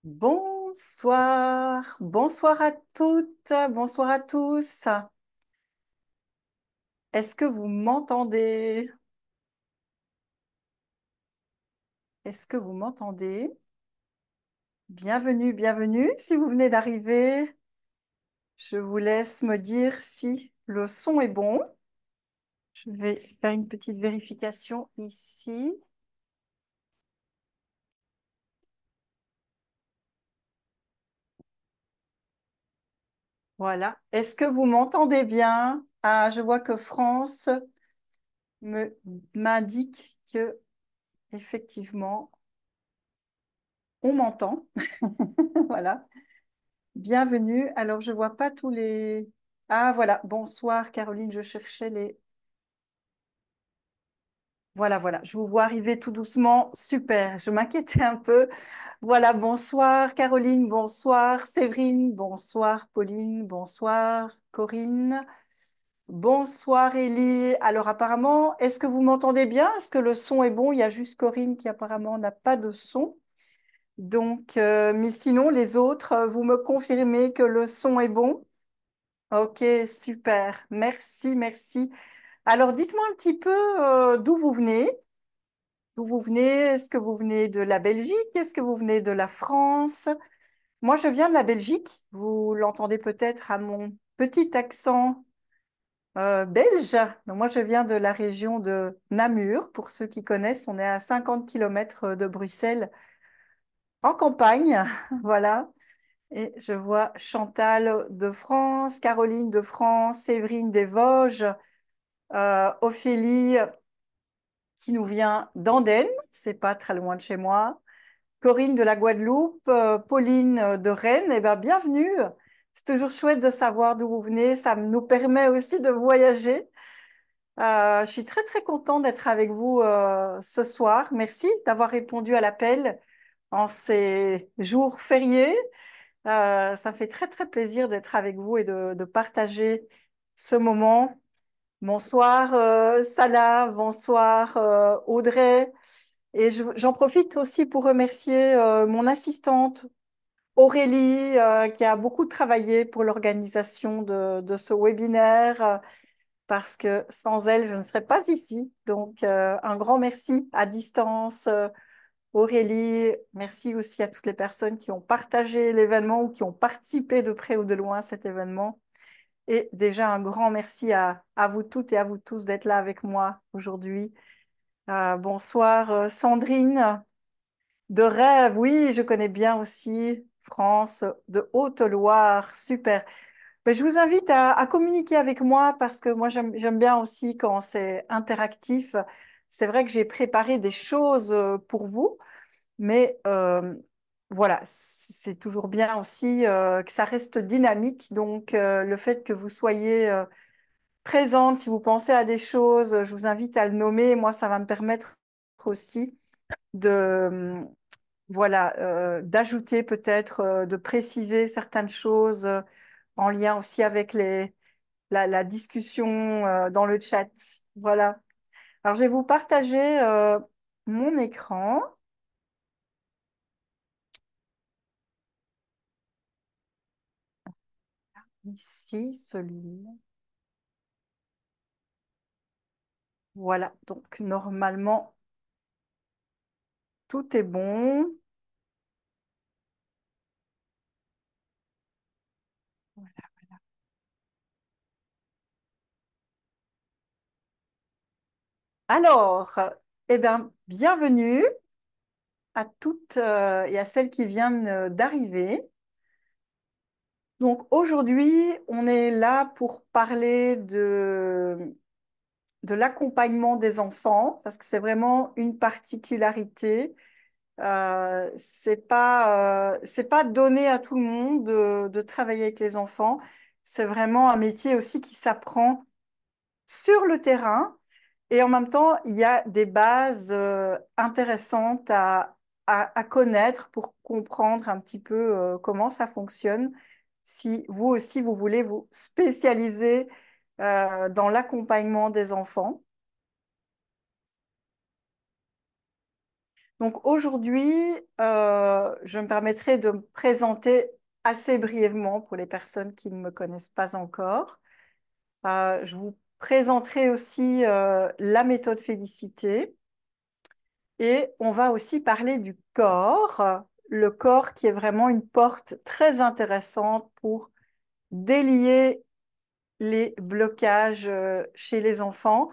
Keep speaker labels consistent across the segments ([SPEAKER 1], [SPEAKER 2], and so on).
[SPEAKER 1] Bonsoir, bonsoir à toutes, bonsoir à tous. Est-ce que vous m'entendez? Est-ce que vous m'entendez? Bienvenue, bienvenue. Si vous venez d'arriver, je vous laisse me dire si le son est bon. Je vais faire une petite vérification ici. Voilà. Est-ce que vous m'entendez bien? Ah, je vois que France me m'indique que effectivement on m'entend. Voilà. Bienvenue. Alors, je vois pas tous les... Ah, voilà. Bonsoir, Caroline. Je cherchais les... Voilà, voilà. Je vous vois arriver tout doucement. Super. Je m'inquiétais un peu. Voilà. Bonsoir, Caroline. Bonsoir, Séverine. Bonsoir, Pauline. Bonsoir, Corinne. Bonsoir, Élie. Alors, apparemment, est-ce que vous m'entendez bien? Est-ce que le son est bon? Il y a juste Corinne qui apparemment n'a pas de son. Donc, mais sinon, les autres, vous me confirmez que le son est bon? Ok, super. Merci, merci. Alors, dites-moi un petit peu d'où vous venez. D'où vous venez? Est-ce que vous venez de la Belgique? Est-ce que vous venez de la France? Moi, je viens de la Belgique. Vous l'entendez peut-être à mon petit accent belge. Donc, moi, je viens de la région de Namur. Pour ceux qui connaissent, on est à 50 kilomètres de Bruxelles, en campagne. Voilà. Et je vois Chantal de France, Caroline de France, Séverine des Vosges. Ophélie qui nous vient d'Andenne, c'est pas très loin de chez moi. Corinne de la Guadeloupe, Pauline de Rennes, eh ben, bienvenue. C'est toujours chouette de savoir d'où vous venez, ça nous permet aussi de voyager. Je suis très très contente d'être avec vous ce soir. Merci d'avoir répondu à l'appel en ces jours fériés. Ça fait très très plaisir d'être avec vous et de partager ce moment. Bonsoir Salah, bonsoir Audrey. Et j'en profite aussi pour remercier mon assistante Aurélie qui a beaucoup travaillé pour l'organisation de ce webinaire parce que sans elle, je ne serais pas ici. Donc un grand merci à distance Aurélie. Merci aussi à toutes les personnes qui ont partagé l'événement ou qui ont participé de près ou de loin à cet événement. Et déjà, un grand merci à vous toutes et à vous tous d'être là avec moi aujourd'hui. Bonsoir, Sandrine de Rêve. Oui, je connais bien aussi France de Haute-Loire. Super. Ben, je vous invite à communiquer avec moi parce que moi, j'aime bien aussi quand c'est interactif. C'est vrai que j'ai préparé des choses pour vous, mais voilà, c'est toujours bien aussi que ça reste dynamique. Donc, le fait que vous soyez présente, si vous pensez à des choses, je vous invite à le nommer. Moi, ça va me permettre aussi de, voilà, d'ajouter peut-être, de préciser certaines choses en lien aussi avec la discussion dans le chat. Voilà. Alors, je vais vous partager mon écran. Ici, celui-là. Voilà. Donc, normalement, tout est bon. Alors, eh bien, bienvenue à toutes et à celles qui viennent d'arriver. Donc aujourd'hui, on est là pour parler de l'accompagnement des enfants, parce que c'est vraiment une particularité. C'est pas donné à tout le monde de travailler avec les enfants. C'est vraiment un métier aussi qui s'apprend sur le terrain. Et en même temps, il y a des bases intéressantes à connaître pour comprendre un petit peu comment ça fonctionne. Si vous aussi, vous voulez vous spécialiser dans l'accompagnement des enfants. Donc aujourd'hui, je me permettrai de me présenter assez brièvement pour les personnes qui ne me connaissent pas encore. Je vous présenterai aussi la méthode Félicité et on va aussi parler du corps, le corps qui est vraiment une porte très intéressante pour délier les blocages chez les enfants.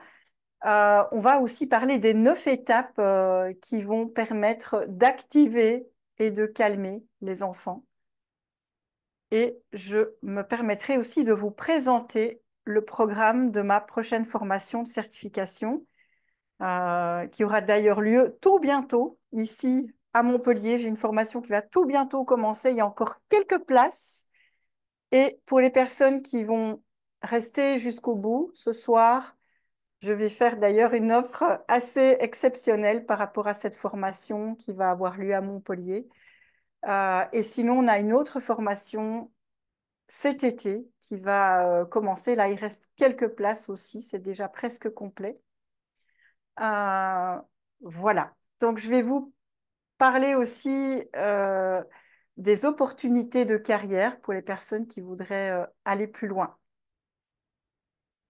[SPEAKER 1] On va aussi parler des 9 étapes qui vont permettre d'activer et de calmer les enfants. Et je me permettrai aussi de vous présenter le programme de ma prochaine formation de certification, qui aura d'ailleurs lieu tout bientôt ici à Montpellier. J'ai une formation qui va tout bientôt commencer. Il y a encore quelques places. Et pour les personnes qui vont rester jusqu'au bout ce soir, je vais faire d'ailleurs une offre assez exceptionnelle par rapport à cette formation qui va avoir lieu à Montpellier. Et sinon, on a une autre formation cet été qui va commencer. Là, il reste quelques places aussi. C'est déjà presque complet. Euh, voilà. Donc, je vais vous parler aussi des opportunités de carrière pour les personnes qui voudraient aller plus loin.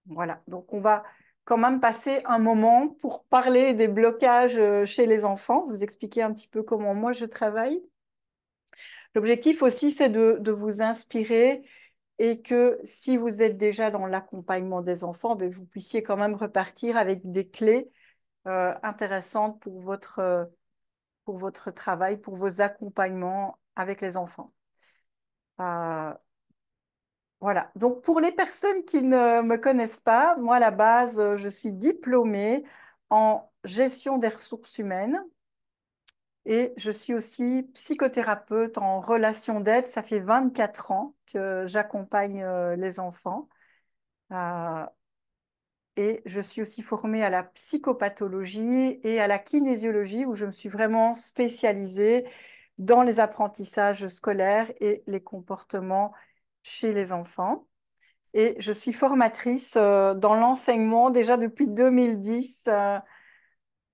[SPEAKER 1] Voilà, donc on va quand même passer un moment pour parler des blocages chez les enfants, vous expliquer un petit peu comment moi je travaille. L'objectif aussi, c'est de vous inspirer et que si vous êtes déjà dans l'accompagnement des enfants, ben, vous puissiez quand même repartir avec des clés intéressantes pour votre travail, pour vos accompagnements avec les enfants. Euh, Voilà. Donc, pour les personnes qui ne me connaissent pas, moi, à la base, je suis diplômée en gestion des ressources humaines et je suis aussi psychothérapeute en relation d'aide. Ça fait 24 ans que j'accompagne les enfants. Euh, et je suis aussi formée à la psychopathologie et à la kinésiologie où je me suis vraiment spécialisée dans les apprentissages scolaires et les comportements chez les enfants. Et je suis formatrice dans l'enseignement déjà depuis 2010.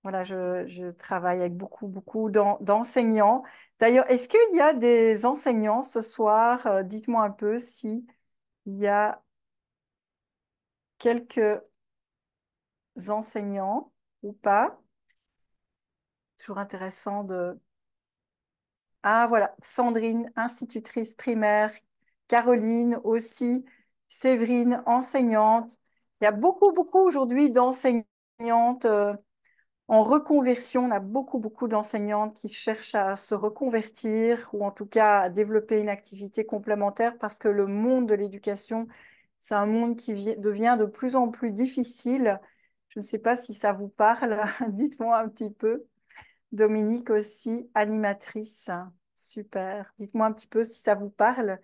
[SPEAKER 1] Voilà, je travaille avec beaucoup d'enseignants. D'ailleurs, est-ce qu'il y a des enseignants ce soir? Dites-moi un peu s'il y a quelques enseignants ou pas. Toujours intéressant de... Ah voilà, Sandrine, institutrice primaire, Caroline aussi, Séverine, enseignante. Il y a beaucoup aujourd'hui d'enseignantes en reconversion. On a beaucoup d'enseignantes qui cherchent à se reconvertir ou en tout cas à développer une activité complémentaire parce que le monde de l'éducation, c'est un monde qui devient de plus en plus difficile. Je ne sais pas si ça vous parle. Dites-moi un petit peu. Dominique aussi, animatrice. Super. Dites-moi un petit peu si ça vous parle.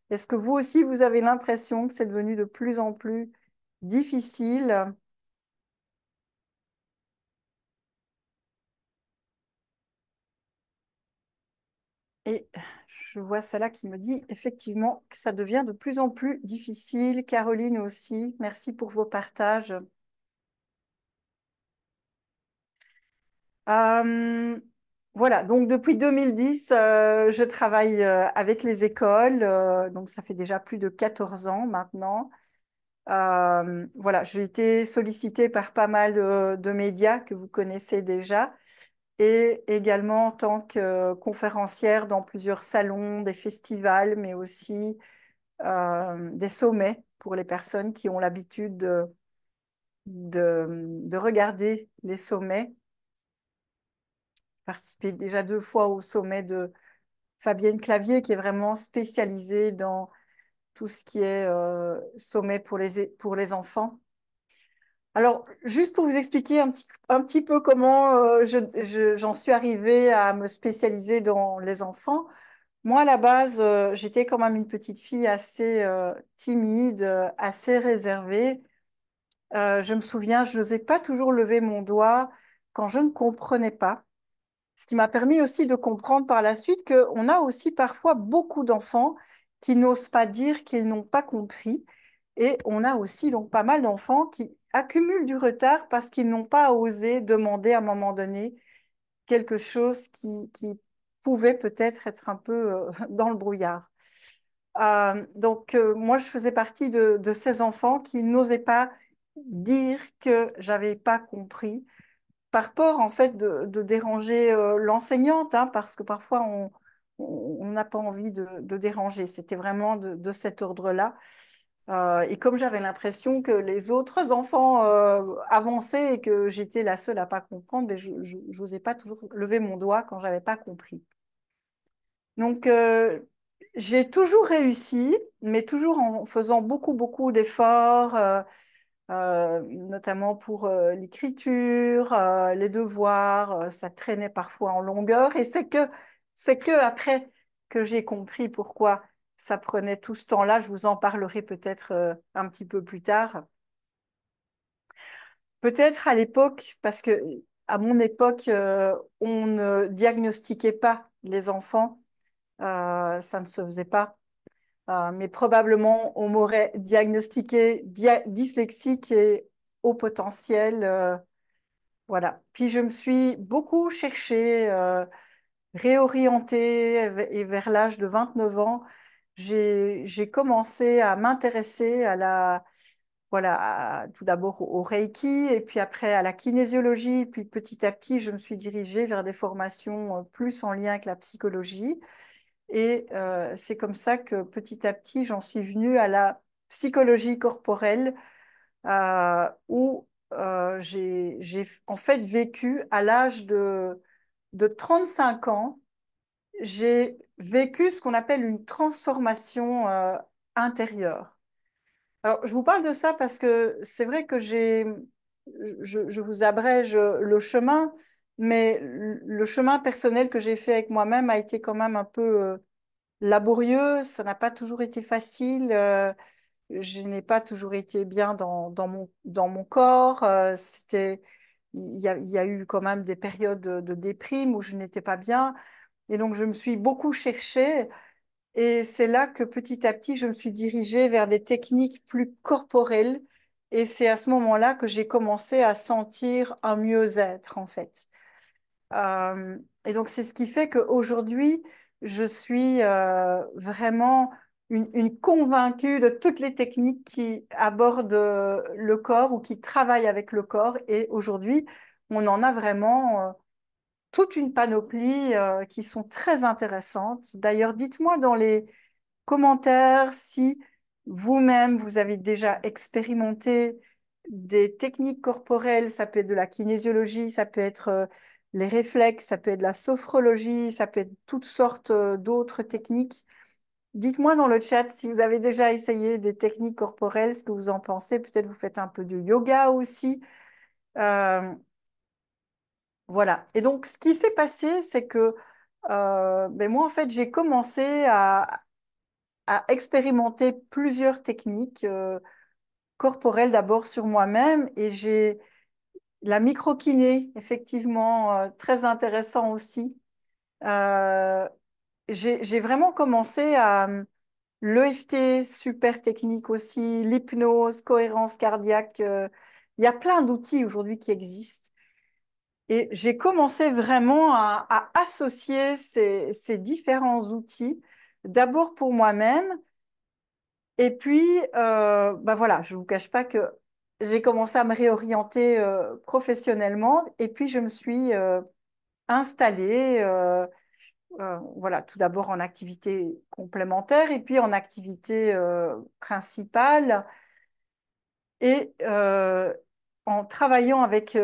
[SPEAKER 1] Est-ce que vous aussi, vous avez l'impression que c'est devenu de plus en plus difficile? Et je vois celle-là qui me dit effectivement que ça devient de plus en plus difficile. Caroline aussi, merci pour vos partages. Euh, voilà, donc depuis 2010, je travaille avec les écoles, donc ça fait déjà plus de 14 ans maintenant. Voilà, j'ai été sollicitée par pas mal de médias que vous connaissez déjà et également en tant que conférencière dans plusieurs salons, des festivals, mais aussi des sommets pour les personnes qui ont l'habitude de regarder les sommets. J'ai participé déjà 2 fois au sommet de Fabienne Clavier, qui est vraiment spécialisée dans tout ce qui est sommet pour les enfants. Alors, juste pour vous expliquer un petit peu comment j'en suis arrivée à me spécialiser dans les enfants. Moi, à la base, j'étais quand même une petite fille assez timide, assez réservée. Je me souviens, je n'osais pas toujours lever mon doigt quand je ne comprenais pas. Ce qui m'a permis aussi de comprendre par la suite qu'on a aussi parfois beaucoup d'enfants qui n'osent pas dire qu'ils n'ont pas compris. Et on a aussi donc pas mal d'enfants qui accumulent du retard parce qu'ils n'ont pas osé demander à un moment donné quelque chose qui pouvait peut-être être un peu dans le brouillard. Donc, moi, je faisais partie de ces enfants qui n'osaient pas dire que j'avais pas compris, par peur en fait de déranger l'enseignante, hein, parce que parfois on n'a pas envie de déranger. C'était vraiment de cet ordre-là. Et comme j'avais l'impression que les autres enfants avançaient et que j'étais la seule à pas comprendre, ben je n'osais pas toujours lever mon doigt quand j'avais pas compris. Donc, j'ai toujours réussi, mais toujours en faisant beaucoup, beaucoup d'efforts, notamment pour l'écriture, les devoirs. Ça traînait parfois en longueur. Et c'est que après que j'ai compris pourquoi ça prenait tout ce temps-là. Je vous en parlerai peut-être un petit peu plus tard. Peut-être à l'époque, parce que à mon époque, on ne diagnostiquait pas les enfants. Ça ne se faisait pas. Mais probablement, on m'aurait diagnostiqué dyslexique et haut potentiel. Voilà. Puis je me suis beaucoup cherchée, réorientée, et vers l'âge de 29 ans, j'ai commencé à m'intéresser à voilà, tout d'abord au Reiki, et puis après à la kinésiologie. Puis petit à petit, je me suis dirigée vers des formations plus en lien avec la psychologie. Et c'est comme ça que petit à petit, j'en suis venue à la psychologie corporelle, où j'ai en fait vécu à l'âge de 35 ans. J'ai vécu ce qu'on appelle une transformation intérieure. Alors, je vous parle de ça parce que c'est vrai que je vous abrège le chemin, mais le chemin personnel que j'ai fait avec moi-même a été quand même un peu laborieux. Ça n'a pas toujours été facile. Je n'ai pas toujours été bien dans mon corps. Il y a eu quand même des périodes de déprime où je n'étais pas bien. Et donc, je me suis beaucoup cherchée. Et c'est là que petit à petit, je me suis dirigée vers des techniques plus corporelles. Et c'est à ce moment-là que j'ai commencé à sentir un mieux-être, en fait. Et donc, c'est ce qui fait qu'aujourd'hui, je suis vraiment une convaincue de toutes les techniques qui abordent le corps ou qui travaillent avec le corps. Et aujourd'hui, on en a vraiment toute une panoplie qui sont très intéressantes. D'ailleurs, dites-moi dans les commentaires si vous-même, vous avez déjà expérimenté des techniques corporelles. Ça peut être de la kinésiologie, ça peut être les réflexes, ça peut être de la sophrologie, ça peut être toutes sortes d'autres techniques. Dites-moi dans le chat si vous avez déjà essayé des techniques corporelles, ce que vous en pensez. Peut-être vous faites un peu de yoga aussi. Euh, voilà. Et donc, ce qui s'est passé, c'est que ben moi, en fait, j'ai commencé à expérimenter plusieurs techniques corporelles d'abord sur moi-même, et j'ai la microkiné, effectivement, très intéressant aussi. Euh, j'ai vraiment commencé à l'EFT, super technique aussi, l'hypnose, cohérence cardiaque. Il y a plein d'outils aujourd'hui qui existent. Et j'ai commencé vraiment à associer ces différents outils, d'abord pour moi-même. Et puis, bah voilà, je ne vous cache pas que j'ai commencé à me réorienter professionnellement, et puis je me suis installée, voilà, tout d'abord en activité complémentaire et puis en activité principale. Et en travaillant avec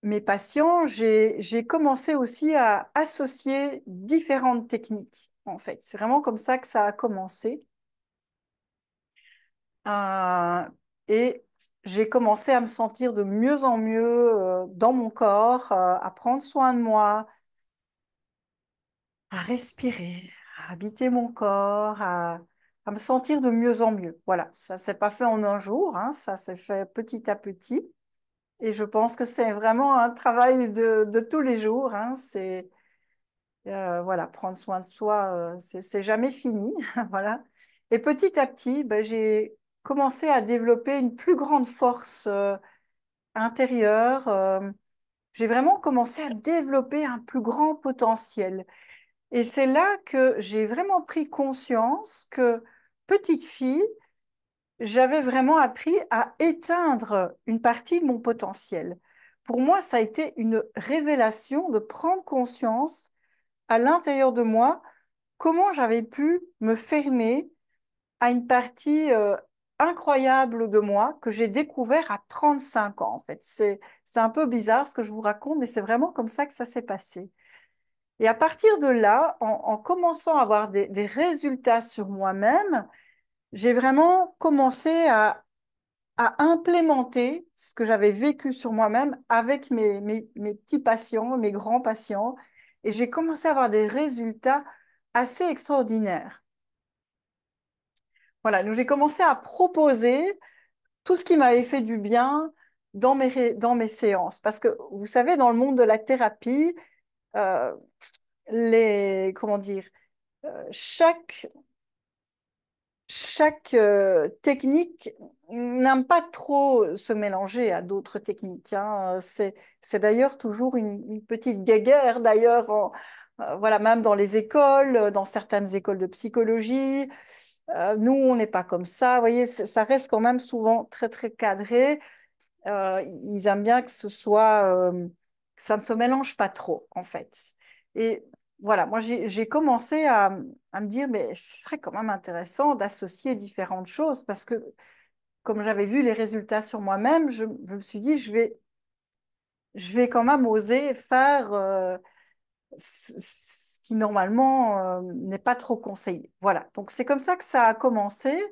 [SPEAKER 1] mes patients, j'ai commencé aussi à associer différentes techniques, en fait. C'est vraiment comme ça que ça a commencé. Euh, et j'ai commencé à me sentir de mieux en mieux dans mon corps, à prendre soin de moi, à respirer, à habiter mon corps, à me sentir de mieux en mieux. Voilà, ça s'est pas fait en un jour, hein, ça s'est fait petit à petit. Et je pense que c'est vraiment un travail de tous les jours, hein. C'est voilà, prendre soin de soi, c'est jamais fini, voilà. Et petit à petit, ben, j'ai commencé à développer une plus grande force intérieure. j'ai vraiment commencé à développer un plus grand potentiel. Et c'est là que j'ai vraiment pris conscience que, petite fille, j'avais vraiment appris à éteindre une partie de mon potentiel. Pour moi, ça a été une révélation de prendre conscience à l'intérieur de moi comment j'avais pu me fermer à une partie incroyable de moi que j'ai découvert à 35 ans, en fait. C'est un peu bizarre ce que je vous raconte, mais c'est vraiment comme ça que ça s'est passé. Et à partir de là, en commençant à avoir des résultats sur moi-même, j'ai vraiment commencé à implémenter ce que j'avais vécu sur moi-même avec mes petits patients, mes grands patients. Et j'ai commencé à avoir des résultats assez extraordinaires. Voilà, donc j'ai commencé à proposer tout ce qui m'avait fait du bien dans mes séances. Parce que, vous savez, dans le monde de la thérapie, euh, comment dire, chaque technique n'aime pas trop se mélanger à d'autres techniques, hein. C'est d'ailleurs toujours une petite guéguerre, d'ailleurs, voilà, même dans les écoles, dans certaines écoles de psychologie. Nous, on n'est pas comme ça. Vous voyez, ça reste quand même souvent très, très cadré. Ils aiment bien que que ça ne se mélange pas trop, en fait. Et voilà, moi, j'ai commencé à me dire, mais ce serait quand même intéressant d'associer différentes choses parce que, comme j'avais vu les résultats sur moi-même, je me suis dit, je vais quand même oser faire ce qui, normalement, n'est pas trop conseillé. Voilà, donc c'est comme ça que ça a commencé.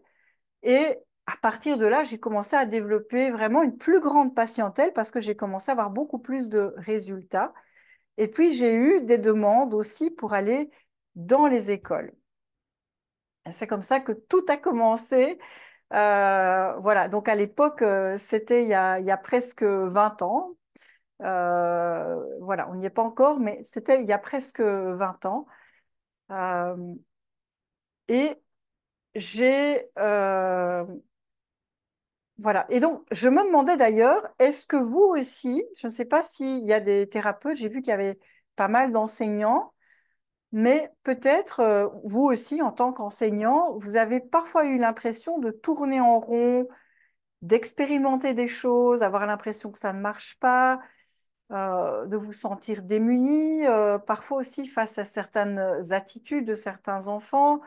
[SPEAKER 1] Et à partir de là, j'ai commencé à développer vraiment une plus grande patientèle parce que j'ai commencé à avoir beaucoup plus de résultats. Et puis, j'ai eu des demandes aussi pour aller dans les écoles. Et c'est comme ça que tout a commencé. Voilà, donc à l'époque, c'était il y a presque 20 ans. Voilà, on n'y est pas encore, mais c'était il y a presque 20 ans. Euh, et j'ai voilà. Et donc, je me demandais d'ailleurs, est-ce que vous aussi, je ne sais pas s'il y a des thérapeutes, j'ai vu qu'il y avait pas mal d'enseignants, mais peut-être vous aussi, en tant qu'enseignant, vous avez parfois eu l'impression de tourner en rond, d'expérimenter des choses, avoir l'impression que ça ne marche pas, de vous sentir démuni, parfois aussi face à certaines attitudes de certains enfants,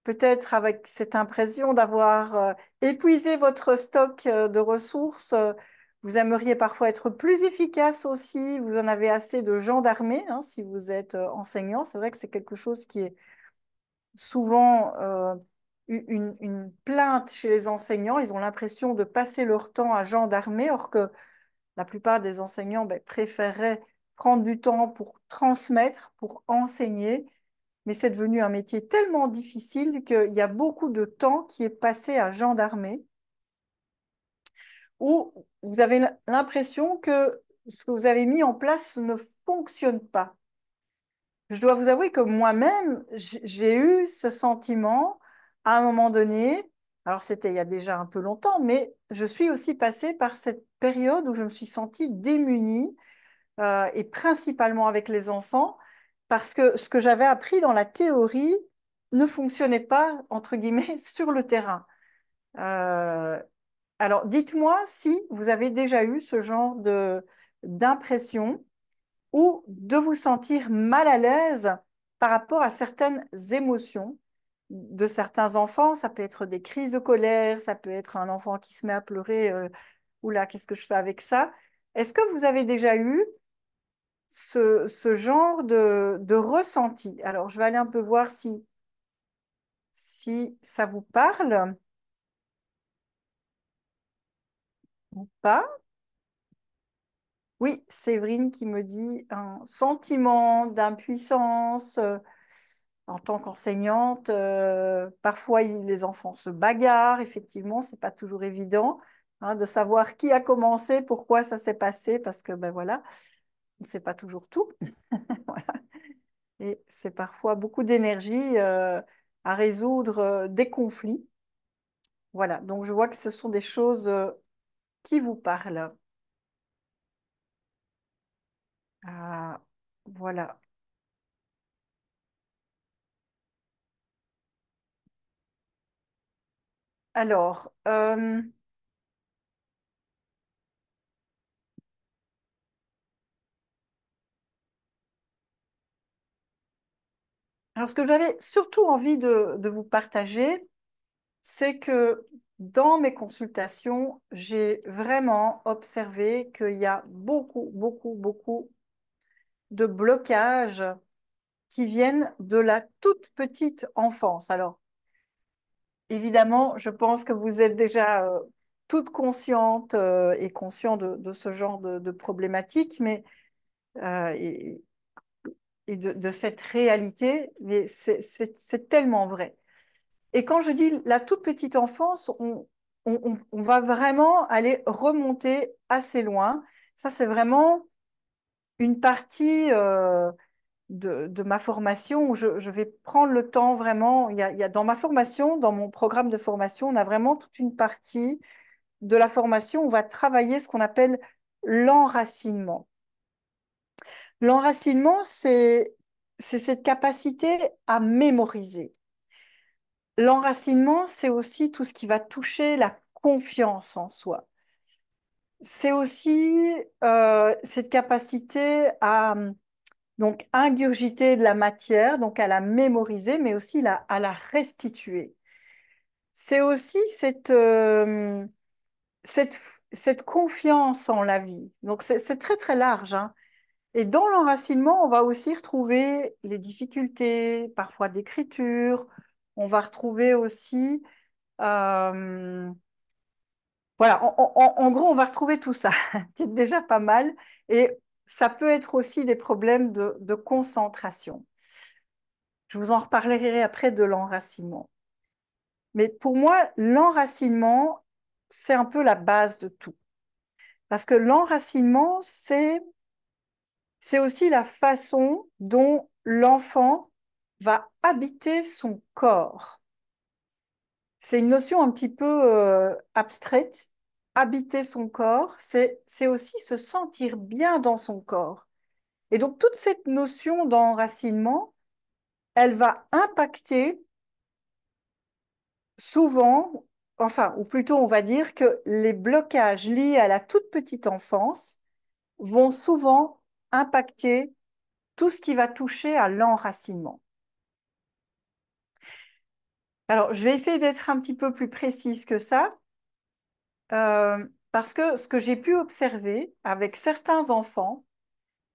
[SPEAKER 1] peut-être avec cette impression d'avoir épuisé votre stock de ressources. Vous aimeriez parfois être plus efficace aussi. Vous en avez assez de gendarmerie, hein, si vous êtes enseignant. C'est vrai que c'est quelque chose qui est souvent une plainte chez les enseignants. Ils ont l'impression de passer leur temps à gendarmer, or que la plupart des enseignants préféreraient prendre du temps pour transmettre, pour enseigner, mais c'est devenu un métier tellement difficile qu'il y a beaucoup de temps qui est passé à gendarmer, où vous avez l'impression que ce que vous avez mis en place ne fonctionne pas. Je dois vous avouer que moi-même, j'ai eu ce sentiment à un moment donné. Alors, c'était il y a déjà un peu longtemps, mais je suis aussi passée par cette période où je me suis sentie démunie, et principalement avec les enfants, parce que ce que j'avais appris dans la théorie ne fonctionnait pas, entre guillemets, sur le terrain. Euh, alors, dites-moi si vous avez déjà eu ce genre d'impression ou de vous sentir mal à l'aise par rapport à certaines émotions de certains enfants. Ça peut être des crises de colère, ça peut être un enfant qui se met à pleurer. Oula, qu'est-ce que je fais avec ça? Est-ce que vous avez déjà eu ce genre de ressenti? Alors, je vais aller un peu voir si ça vous parle ou pas. Oui, Séverine qui me dit un sentiment d'impuissance en tant qu'enseignante. Parfois, les enfants se bagarrent, effectivement, c'est pas toujours évident, hein, de savoir qui a commencé, pourquoi ça s'est passé, parce que ben voilà, on ne sait pas toujours tout. Voilà. Et c'est parfois beaucoup d'énergie à résoudre des conflits. Voilà, donc je vois que ce sont des choses qui vous parlent. Ah, voilà. Alors, ce que j'avais surtout envie de vous partager, c'est que dans mes consultations, j'ai vraiment observé qu'il y a beaucoup, beaucoup, beaucoup de blocages qui viennent de la toute petite enfance. Alors, évidemment, je pense que vous êtes déjà toute consciente et conscient de ce genre de problématique, mais et, et de cette réalité, mais c'est tellement vrai. Et quand je dis la toute petite enfance, on va vraiment aller remonter assez loin. Ça, c'est vraiment une partie de ma formation où je vais prendre le temps vraiment. Dans ma formation, dans mon programme de formation, on a vraiment toute une partie de la formation où on va travailler ce qu'on appelle l'enracinement. L'enracinement, c'est cette capacité à mémoriser. L'enracinement, c'est aussi tout ce qui va toucher la confiance en soi. C'est aussi cette capacité à donc ingurgiter de la matière, donc à la mémoriser, mais aussi à la restituer. C'est aussi cette, cette confiance en la vie. Donc c'est très très large, hein. Et dans l'enracinement, on va aussi retrouver les difficultés, parfois d'écriture. On va retrouver aussi euh, voilà, en gros, on va retrouver tout ça, qui est déjà pas mal. Et ça peut être aussi des problèmes de concentration. Je vous en reparlerai après de l'enracinement. Mais pour moi, l'enracinement, c'est un peu la base de tout. Parce que l'enracinement, c'est aussi la façon dont l'enfant va habiter son corps. C'est une notion un petit peu abstraite. Habiter son corps, c'est aussi se sentir bien dans son corps. Et donc, toute cette notion d'enracinement, elle va impacter souvent, enfin, ou plutôt on va dire que les blocages liés à la toute petite enfance vont souvent impacter tout ce qui va toucher à l'enracinement. Alors, je vais essayer d'être un petit peu plus précise que ça, parce que ce que j'ai pu observer avec certains enfants,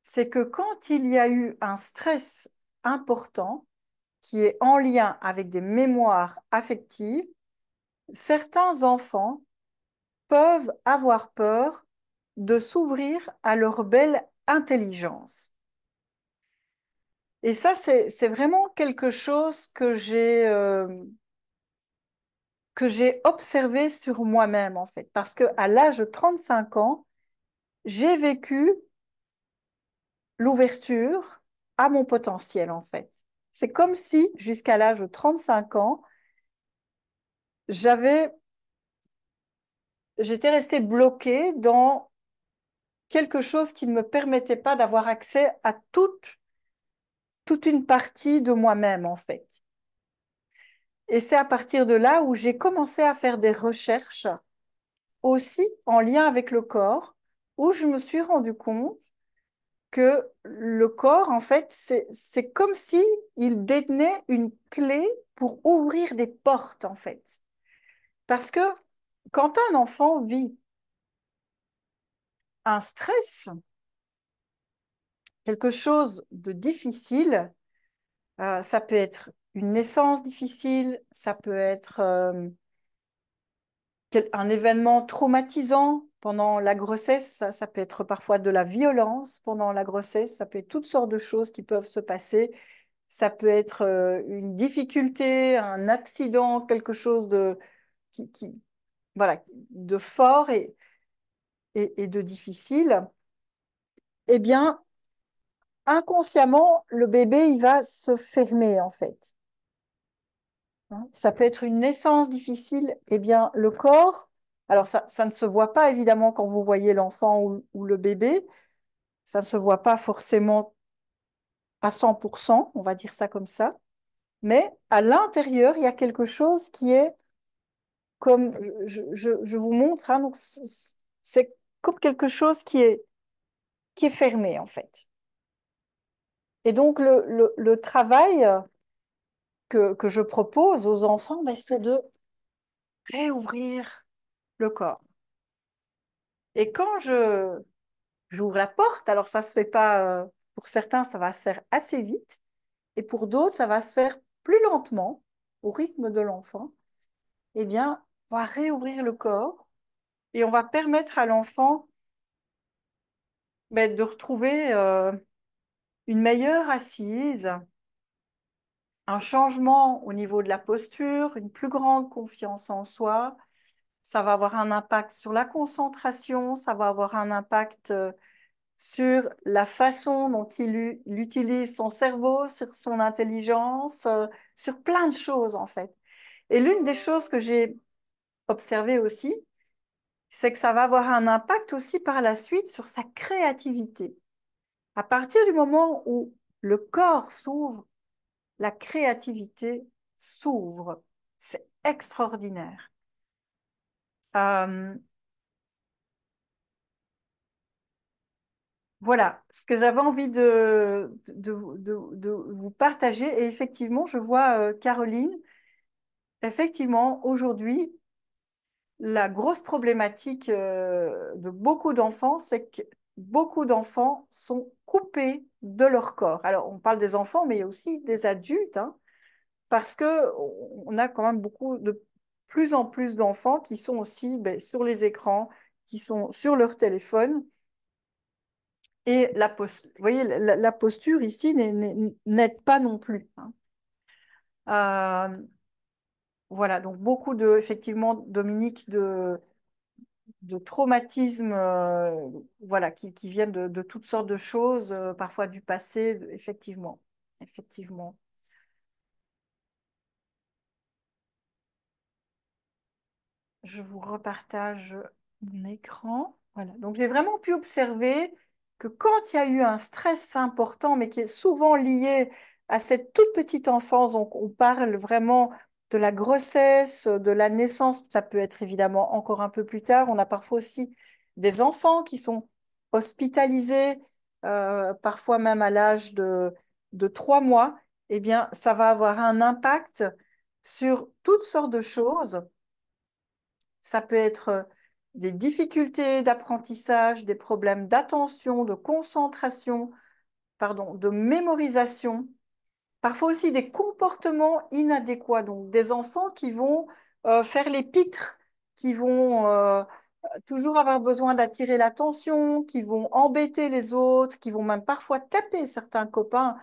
[SPEAKER 1] c'est que quand il y a eu un stress important qui est en lien avec des mémoires affectives, certains enfants peuvent avoir peur de s'ouvrir à leur belle intelligence. Et ça, c'est vraiment quelque chose que j'ai observé sur moi-même, en fait. Parce qu'à l'âge de 35 ans, j'ai vécu l'ouverture à mon potentiel, en fait. C'est comme si, jusqu'à l'âge de 35 ans, j'avais, j'étais restée bloquée dans quelque chose qui ne me permettait pas d'avoir accès à toute une partie de moi-même, en fait. Et c'est à partir de là où j'ai commencé à faire des recherches aussi en lien avec le corps, où je me suis rendu compte que le corps, en fait, c'est comme si il détenait une clé pour ouvrir des portes, en fait. Parce que quand un enfant vit un stress, quelque chose de difficile, ça peut être une naissance difficile, ça peut être un événement traumatisant pendant la grossesse, ça peut être parfois de la violence pendant la grossesse, ça peut être toutes sortes de choses qui peuvent se passer. Ça peut être une difficulté, un accident, quelque chose qui, voilà, de fort et de difficile. Eh bien, inconsciemment, le bébé, il va se fermer, en fait. Hein. Ça peut être une naissance difficile. Eh bien, le corps, alors ça ne se voit pas évidemment quand vous voyez l'enfant ou le bébé, Ça ne se voit pas forcément à 100%, on va dire ça comme ça, mais à l'intérieur, il y a quelque chose qui est comme, je vous montre, hein, donc c'est comme quelque chose qui est fermé en fait. Et donc le travail que je propose aux enfants, ben, c'est de réouvrir le corps. Et quand j'ouvre la porte, alors ça se fait pas, pour certains, ça va se faire assez vite, et pour d'autres, ça va se faire plus lentement, au rythme de l'enfant. Eh bien, on va réouvrir le corps et on va permettre à l'enfant ben, de retrouver une meilleure assise, un changement au niveau de la posture, une plus grande confiance en soi. Ça va avoir un impact sur la concentration, ça va avoir un impact sur la façon dont il utilise son cerveau, sur son intelligence, sur plein de choses en fait. Et l'une des choses que j'ai observées aussi, c'est que ça va avoir un impact aussi par la suite sur sa créativité. À partir du moment où le corps s'ouvre, la créativité s'ouvre. C'est extraordinaire. Euh, voilà ce que j'avais envie de vous partager. Et effectivement, je vois Caroline, effectivement, aujourd'hui, la grosse problématique de beaucoup d'enfants, c'est que beaucoup d'enfants sont coupés de leur corps. Alors, on parle des enfants, mais il y a aussi des adultes, hein, parce que on a quand même beaucoup de plus en plus d'enfants qui sont aussi ben, sur les écrans, qui sont sur leur téléphone. Et vous voyez, la posture ici n'aide pas non plus, hein. Euh, voilà, donc beaucoup de, effectivement, Dominique, de traumatismes voilà, qui viennent de toutes sortes de choses, parfois du passé, effectivement. Effectivement. Je vous repartage mon écran. Voilà. Donc, j'ai vraiment pu observer que quand il y a eu un stress important, mais qui est souvent lié à cette toute petite enfance, donc on parle vraiment de la grossesse, de la naissance, ça peut être évidemment encore un peu plus tard. On a parfois aussi des enfants qui sont hospitalisés, parfois même à l'âge de 3 mois. Eh bien, ça va avoir un impact sur toutes sortes de choses. Ça peut être des difficultés d'apprentissage, des problèmes d'attention, de concentration, pardon, de mémorisation. Parfois aussi des comportements inadéquats, donc des enfants qui vont faire les pitres, qui vont toujours avoir besoin d'attirer l'attention, qui vont embêter les autres, qui vont même parfois taper certains copains.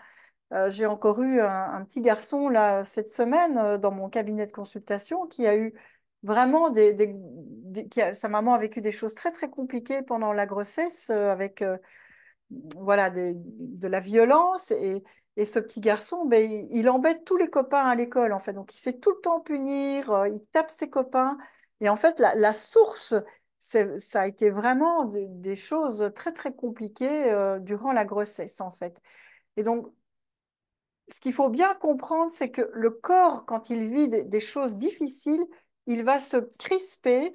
[SPEAKER 1] J'ai encore eu un petit garçon là cette semaine dans mon cabinet de consultation qui a eu vraiment sa maman a vécu des choses très très compliquées pendant la grossesse avec voilà de la violence et ce petit garçon ben, il embête tous les copains à l'école en fait donc il se fait tout le temps punir, il tape ses copains et en fait la source ça a été vraiment des choses très très compliquées durant la grossesse en fait. Et donc ce qu'il faut bien comprendre, c'est que le corps, quand il vit des choses difficiles, il va se crisper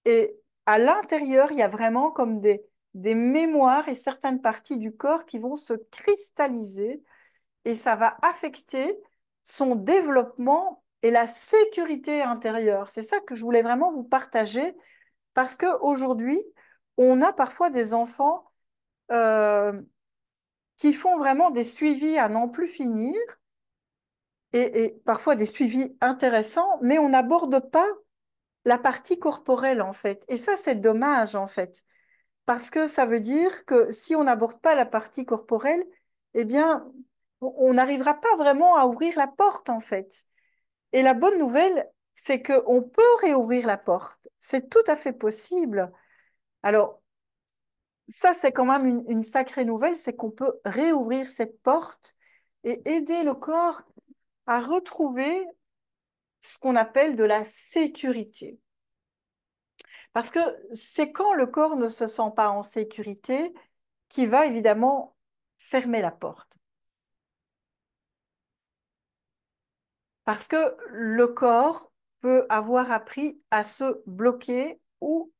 [SPEAKER 1] et à l'intérieur, il y a vraiment comme des mémoires et certaines parties du corps qui vont se cristalliser et ça va affecter son développement et la sécurité intérieure. C'est ça que je voulais vraiment vous partager parce qu'aujourd'hui, on a parfois des enfants euh, qui font vraiment des suivis à n'en plus finir et parfois des suivis intéressants, mais on n'aborde pas la partie corporelle en fait. Et ça, c'est dommage en fait, parce que ça veut dire que si on n'aborde pas la partie corporelle, eh bien, on n'arrivera pas vraiment à ouvrir la porte en fait. Et la bonne nouvelle, c'est qu'on peut réouvrir la porte. C'est tout à fait possible. Alors, ça, c'est quand même une sacrée nouvelle, c'est qu'on peut réouvrir cette porte et aider le corps à retrouver ce qu'on appelle de la sécurité. Parce que c'est quand le corps ne se sent pas en sécurité qui va évidemment fermer la porte. Parce que le corps peut avoir appris à se bloquer ou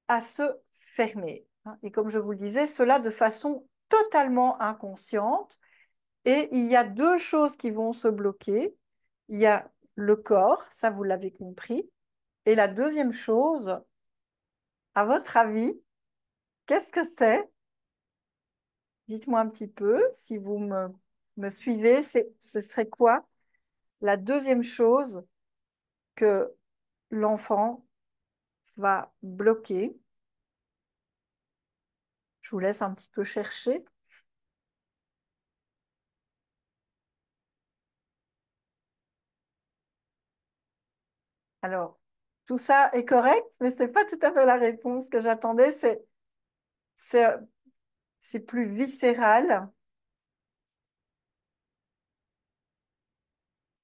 [SPEAKER 1] à se fermer. Et comme je vous le disais, cela de façon totalement inconsciente. Et il y a deux choses qui vont se bloquer. Il y a le corps, ça vous l'avez compris. Et la deuxième chose, à votre avis, qu'est-ce que c'est? Dites-moi un petit peu si vous me suivez. Ce serait quoi la deuxième chose que l'enfant va bloquer? Je vous laisse un petit peu chercher. Alors, tout ça est correct, mais ce n'est pas tout à fait la réponse que j'attendais. C'est, c'est plus viscéral.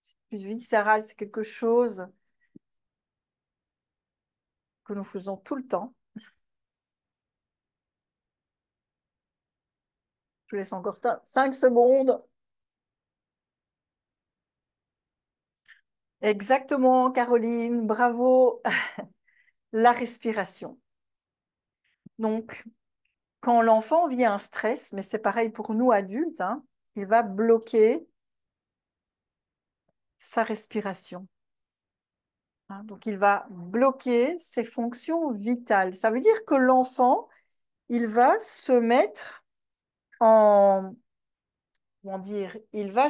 [SPEAKER 1] C'est plus viscéral, c'est quelque chose que nous faisons tout le temps. Je vous laisse encore 5 secondes. Exactement, Caroline, bravo. La respiration. Donc, quand l'enfant vit un stress, mais c'est pareil pour nous adultes, hein, il va bloquer sa respiration. Hein. Donc, il va bloquer ses fonctions vitales. Ça veut dire que l'enfant, il va se mettre en, comment dire, il va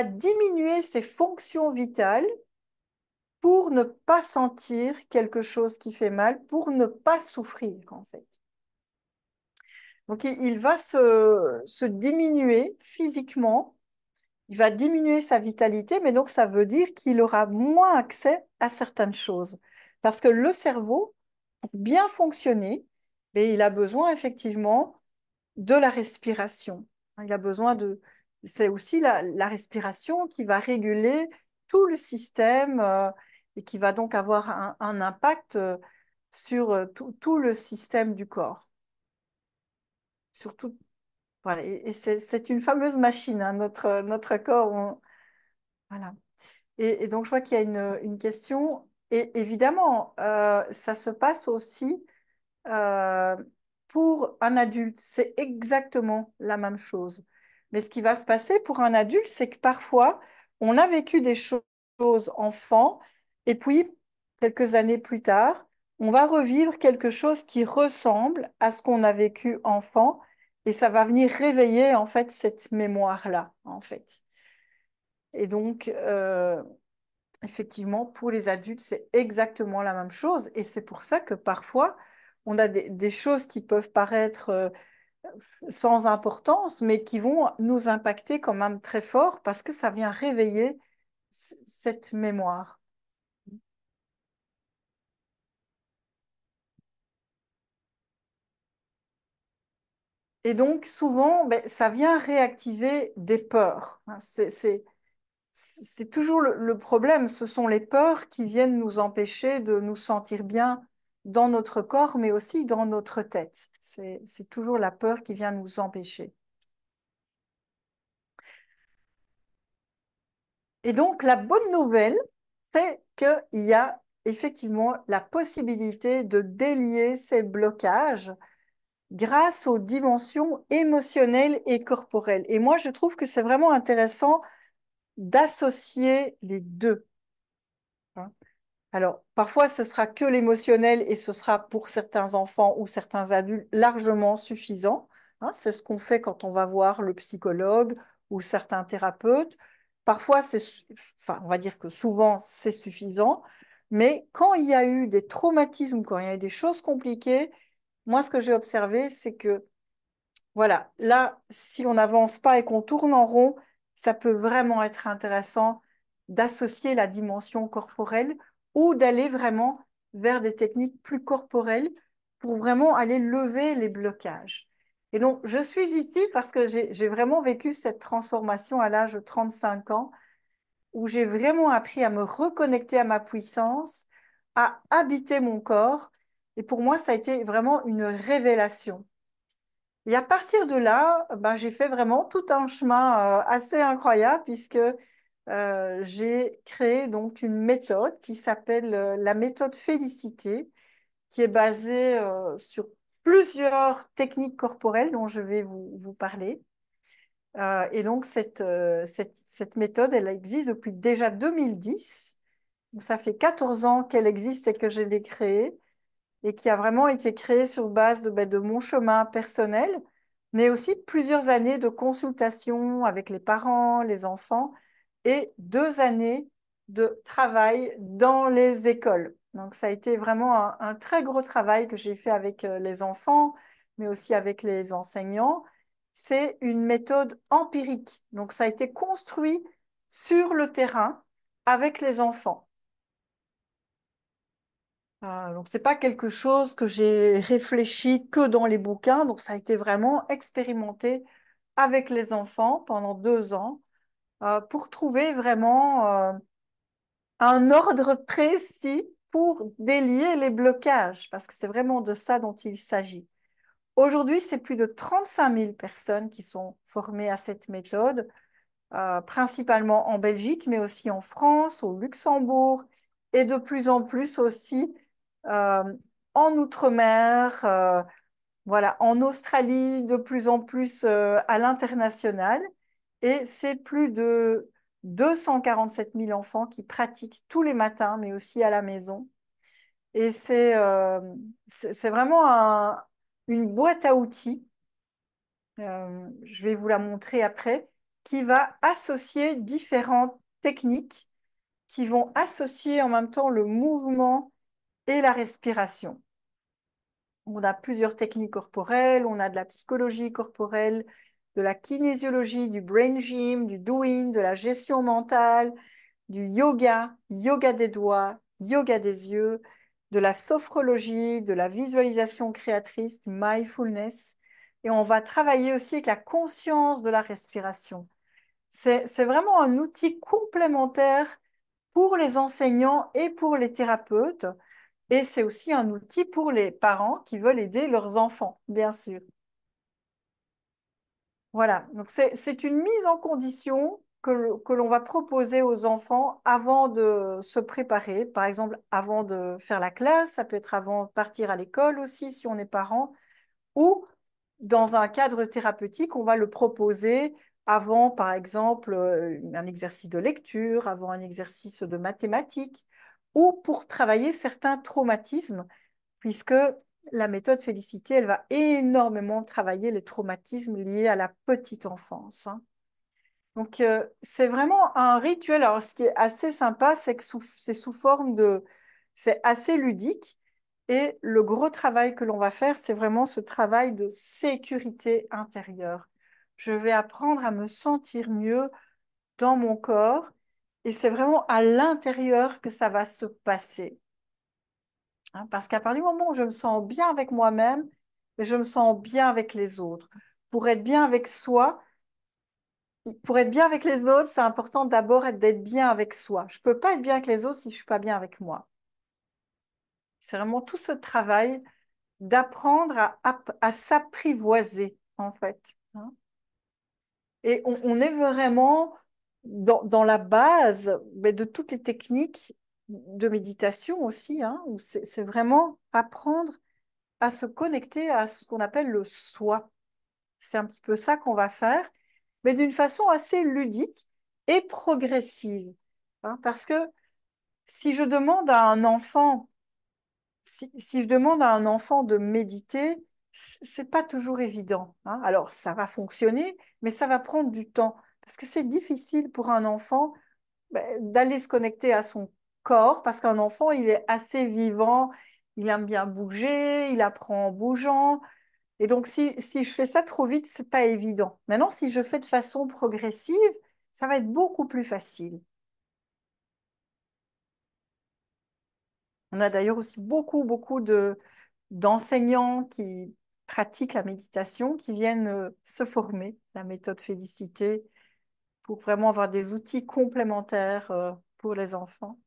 [SPEAKER 1] diminuer ses fonctions vitales pour ne pas sentir quelque chose qui fait mal, pour ne pas souffrir, en fait. Donc, il va se diminuer physiquement, il va diminuer sa vitalité, mais donc ça veut dire qu'il aura moins accès à certaines choses. Parce que le cerveau, pour bien fonctionner, mais il a besoin effectivement de la respiration. Il a besoin de... C'est aussi la respiration qui va réguler tout le système et qui va donc avoir un impact sur tout le système du corps. Surtout, voilà. Et c'est une fameuse machine, hein, notre corps. Voilà. Et donc, je vois qu'il y a une question. Et évidemment, ça se passe aussi euh, pour un adulte, c'est exactement la même chose. Mais ce qui va se passer pour un adulte, c'est que parfois, on a vécu des choses enfant, et puis, quelques années plus tard, on va revivre quelque chose qui ressemble à ce qu'on a vécu enfant, et ça va venir réveiller, en fait, cette mémoire-là, en fait. Et donc, effectivement, pour les adultes, c'est exactement la même chose. Et c'est pour ça que parfois, on a des choses qui peuvent paraître sans importance, mais qui vont nous impacter quand même très fort parce que ça vient réveiller cette mémoire. Et donc, souvent, ben, ça vient réactiver des peurs. Hein. C'est toujours le problème. Ce sont les peurs qui viennent nous empêcher de nous sentir bien dans notre corps, mais aussi dans notre tête. C'est toujours la peur qui vient nous empêcher. Et donc, la bonne nouvelle, c'est qu'il y a effectivement la possibilité de délier ces blocages grâce aux dimensions émotionnelles et corporelles. Et moi, je trouve que c'est vraiment intéressant d'associer les deux. Hein. Alors, parfois, ce sera que l'émotionnel et ce sera pour certains enfants ou certains adultes largement suffisant. Hein. C'est ce qu'on fait quand on va voir le psychologue ou certains thérapeutes. Parfois, enfin, on va dire que souvent, c'est suffisant. Mais quand il y a eu des traumatismes, quand il y a eu des choses compliquées, moi, ce que j'ai observé, c'est que voilà, là, si on n'avance pas et qu'on tourne en rond, ça peut vraiment être intéressant d'associer la dimension corporelle ou d'aller vraiment vers des techniques plus corporelles pour vraiment aller lever les blocages. Et donc, je suis ici parce que j'ai vraiment vécu cette transformation à l'âge de 35 ans où j'ai vraiment appris à me reconnecter à ma puissance, à habiter mon corps. Et pour moi, ça a été vraiment une révélation. Et à partir de là, ben, j'ai fait vraiment tout un chemin assez incroyable puisque j'ai créé donc une méthode qui s'appelle la méthode Félicité, qui est basée sur plusieurs techniques corporelles dont je vais vous parler. Et donc, cette méthode, elle existe depuis déjà 2010. Donc, ça fait 14 ans qu'elle existe et que je l'ai créée et qui a vraiment été créée sur base de mon chemin personnel, mais aussi plusieurs années de consultation avec les parents, les enfants et 2 années de travail dans les écoles. Donc, ça a été vraiment un très gros travail que j'ai fait avec les enfants, mais aussi avec les enseignants. C'est une méthode empirique. Donc, ça a été construit sur le terrain avec les enfants. Donc, c'est pas quelque chose que j'ai réfléchi que dans les bouquins. Donc, ça a été vraiment expérimenté avec les enfants pendant 2 ans pour trouver vraiment un ordre précis pour délier les blocages, parce que c'est vraiment de ça dont il s'agit. Aujourd'hui, c'est plus de 35 000 personnes qui sont formées à cette méthode, principalement en Belgique, mais aussi en France, au Luxembourg, et de plus en plus aussi euh, en Outre-mer, voilà, en Australie, de plus en plus à l'international. Et c'est plus de 247 000 enfants qui pratiquent tous les matins, mais aussi à la maison. Et c'est vraiment une boîte à outils, je vais vous la montrer après, qui va associer différentes techniques qui vont associer en même temps le mouvement et la respiration. On a plusieurs techniques corporelles, on a de la psychologie corporelle, de la kinésiologie, du brain gym, du doing, de la gestion mentale, du yoga, yoga des doigts, yoga des yeux, de la sophrologie, de la visualisation créatrice, du mindfulness. Et on va travailler aussi avec la conscience de la respiration. C'est vraiment un outil complémentaire pour les enseignants et pour les thérapeutes. Et c'est aussi un outil pour les parents qui veulent aider leurs enfants, bien sûr. Voilà, donc c'est une mise en condition que l'on va proposer aux enfants avant de se préparer. Par exemple, avant de faire la classe, ça peut être avant de partir à l'école aussi si on est parent, ou dans un cadre thérapeutique, on va le proposer avant, par exemple, un exercice de lecture, avant un exercice de mathématiques, ou pour travailler certains traumatismes puisque la méthode Félicité, elle va énormément travailler les traumatismes liés à la petite enfance, hein. Donc, c'est vraiment un rituel. Alors, ce qui est assez sympa, c'est que c'est sous forme de... C'est assez ludique. Et le gros travail que l'on va faire, c'est vraiment ce travail de sécurité intérieure. Je vais apprendre à me sentir mieux dans mon corps. Et c'est vraiment à l'intérieur que ça va se passer, hein, parce qu'à partir du moment où je me sens bien avec moi-même, je me sens bien avec les autres. Pour être bien avec soi, pour être bien avec les autres, c'est important d'abord d'être bien avec soi. Je ne peux pas être bien avec les autres si je ne suis pas bien avec moi. C'est vraiment tout ce travail d'apprendre à s'apprivoiser, en fait, hein. Et on est vraiment dans la base mais de toutes les techniques de méditation aussi, hein, où c'est vraiment apprendre à se connecter à ce qu'on appelle le soi. C'est un petit peu ça qu'on va faire, mais d'une façon assez ludique et progressive, hein, parce que si je demande à un enfant, si je demande à un enfant de méditer, c'est pas toujours évident, hein. Alors, ça va fonctionner, mais ça va prendre du temps, parce que c'est difficile pour un enfant d'aller se connecter à son corps, parce qu'un enfant, il est assez vivant, il aime bien bouger, il apprend en bougeant. Et donc, si je fais ça trop vite, c'est pas évident. Maintenant, si je fais de façon progressive, ça va être beaucoup plus facile. On a d'ailleurs aussi beaucoup d'enseignants qui pratiquent la méditation, qui viennent se former, la méthode Félicité, pour vraiment avoir des outils complémentaires pour les enfants.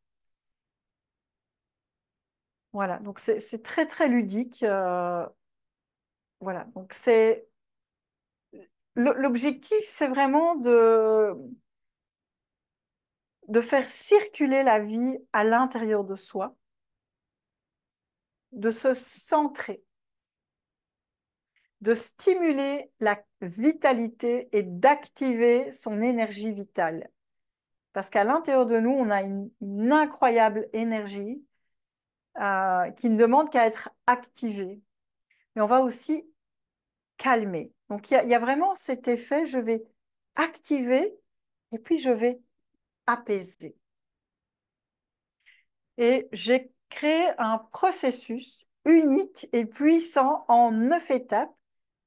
[SPEAKER 1] Voilà, donc c'est très ludique. Voilà, donc L'objectif, c'est vraiment de faire circuler la vie à l'intérieur de soi, de se centrer, de stimuler la vitalité et d'activer son énergie vitale. Parce qu'à l'intérieur de nous, on a une incroyable énergie qui ne demande qu'à être activée. Mais on va aussi calmer. Donc il y a vraiment cet effet, je vais activer et puis je vais apaiser. Et j'ai créé un processus unique et puissant en 9 étapes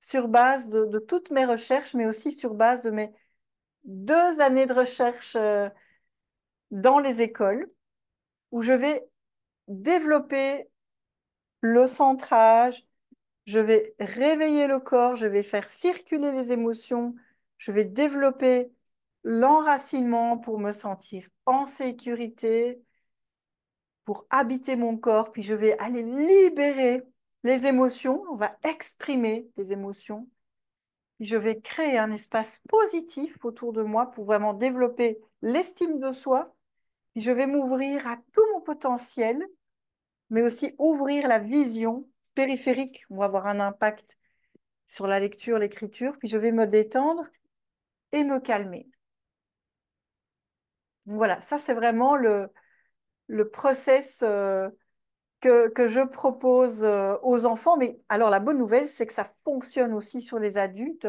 [SPEAKER 1] sur base de toutes mes recherches, mais aussi sur base de mes 2 années de recherche dans les écoles, où je vais développer le centrage, je vais réveiller le corps, je vais faire circuler les émotions, je vais développer l'enracinement pour me sentir en sécurité, pour habiter mon corps, puis je vais aller libérer les émotions, on va exprimer les émotions, puis je vais créer un espace positif autour de moi pour vraiment développer l'estime de soi, puis je vais m'ouvrir à tout mon potentiel, mais aussi ouvrir la vision périphérique. On va avoir un impact sur la lecture, l'écriture, puis je vais me détendre et me calmer. Donc voilà, ça c'est vraiment le process que je propose aux enfants. Mais alors la bonne nouvelle, c'est que ça fonctionne aussi sur les adultes.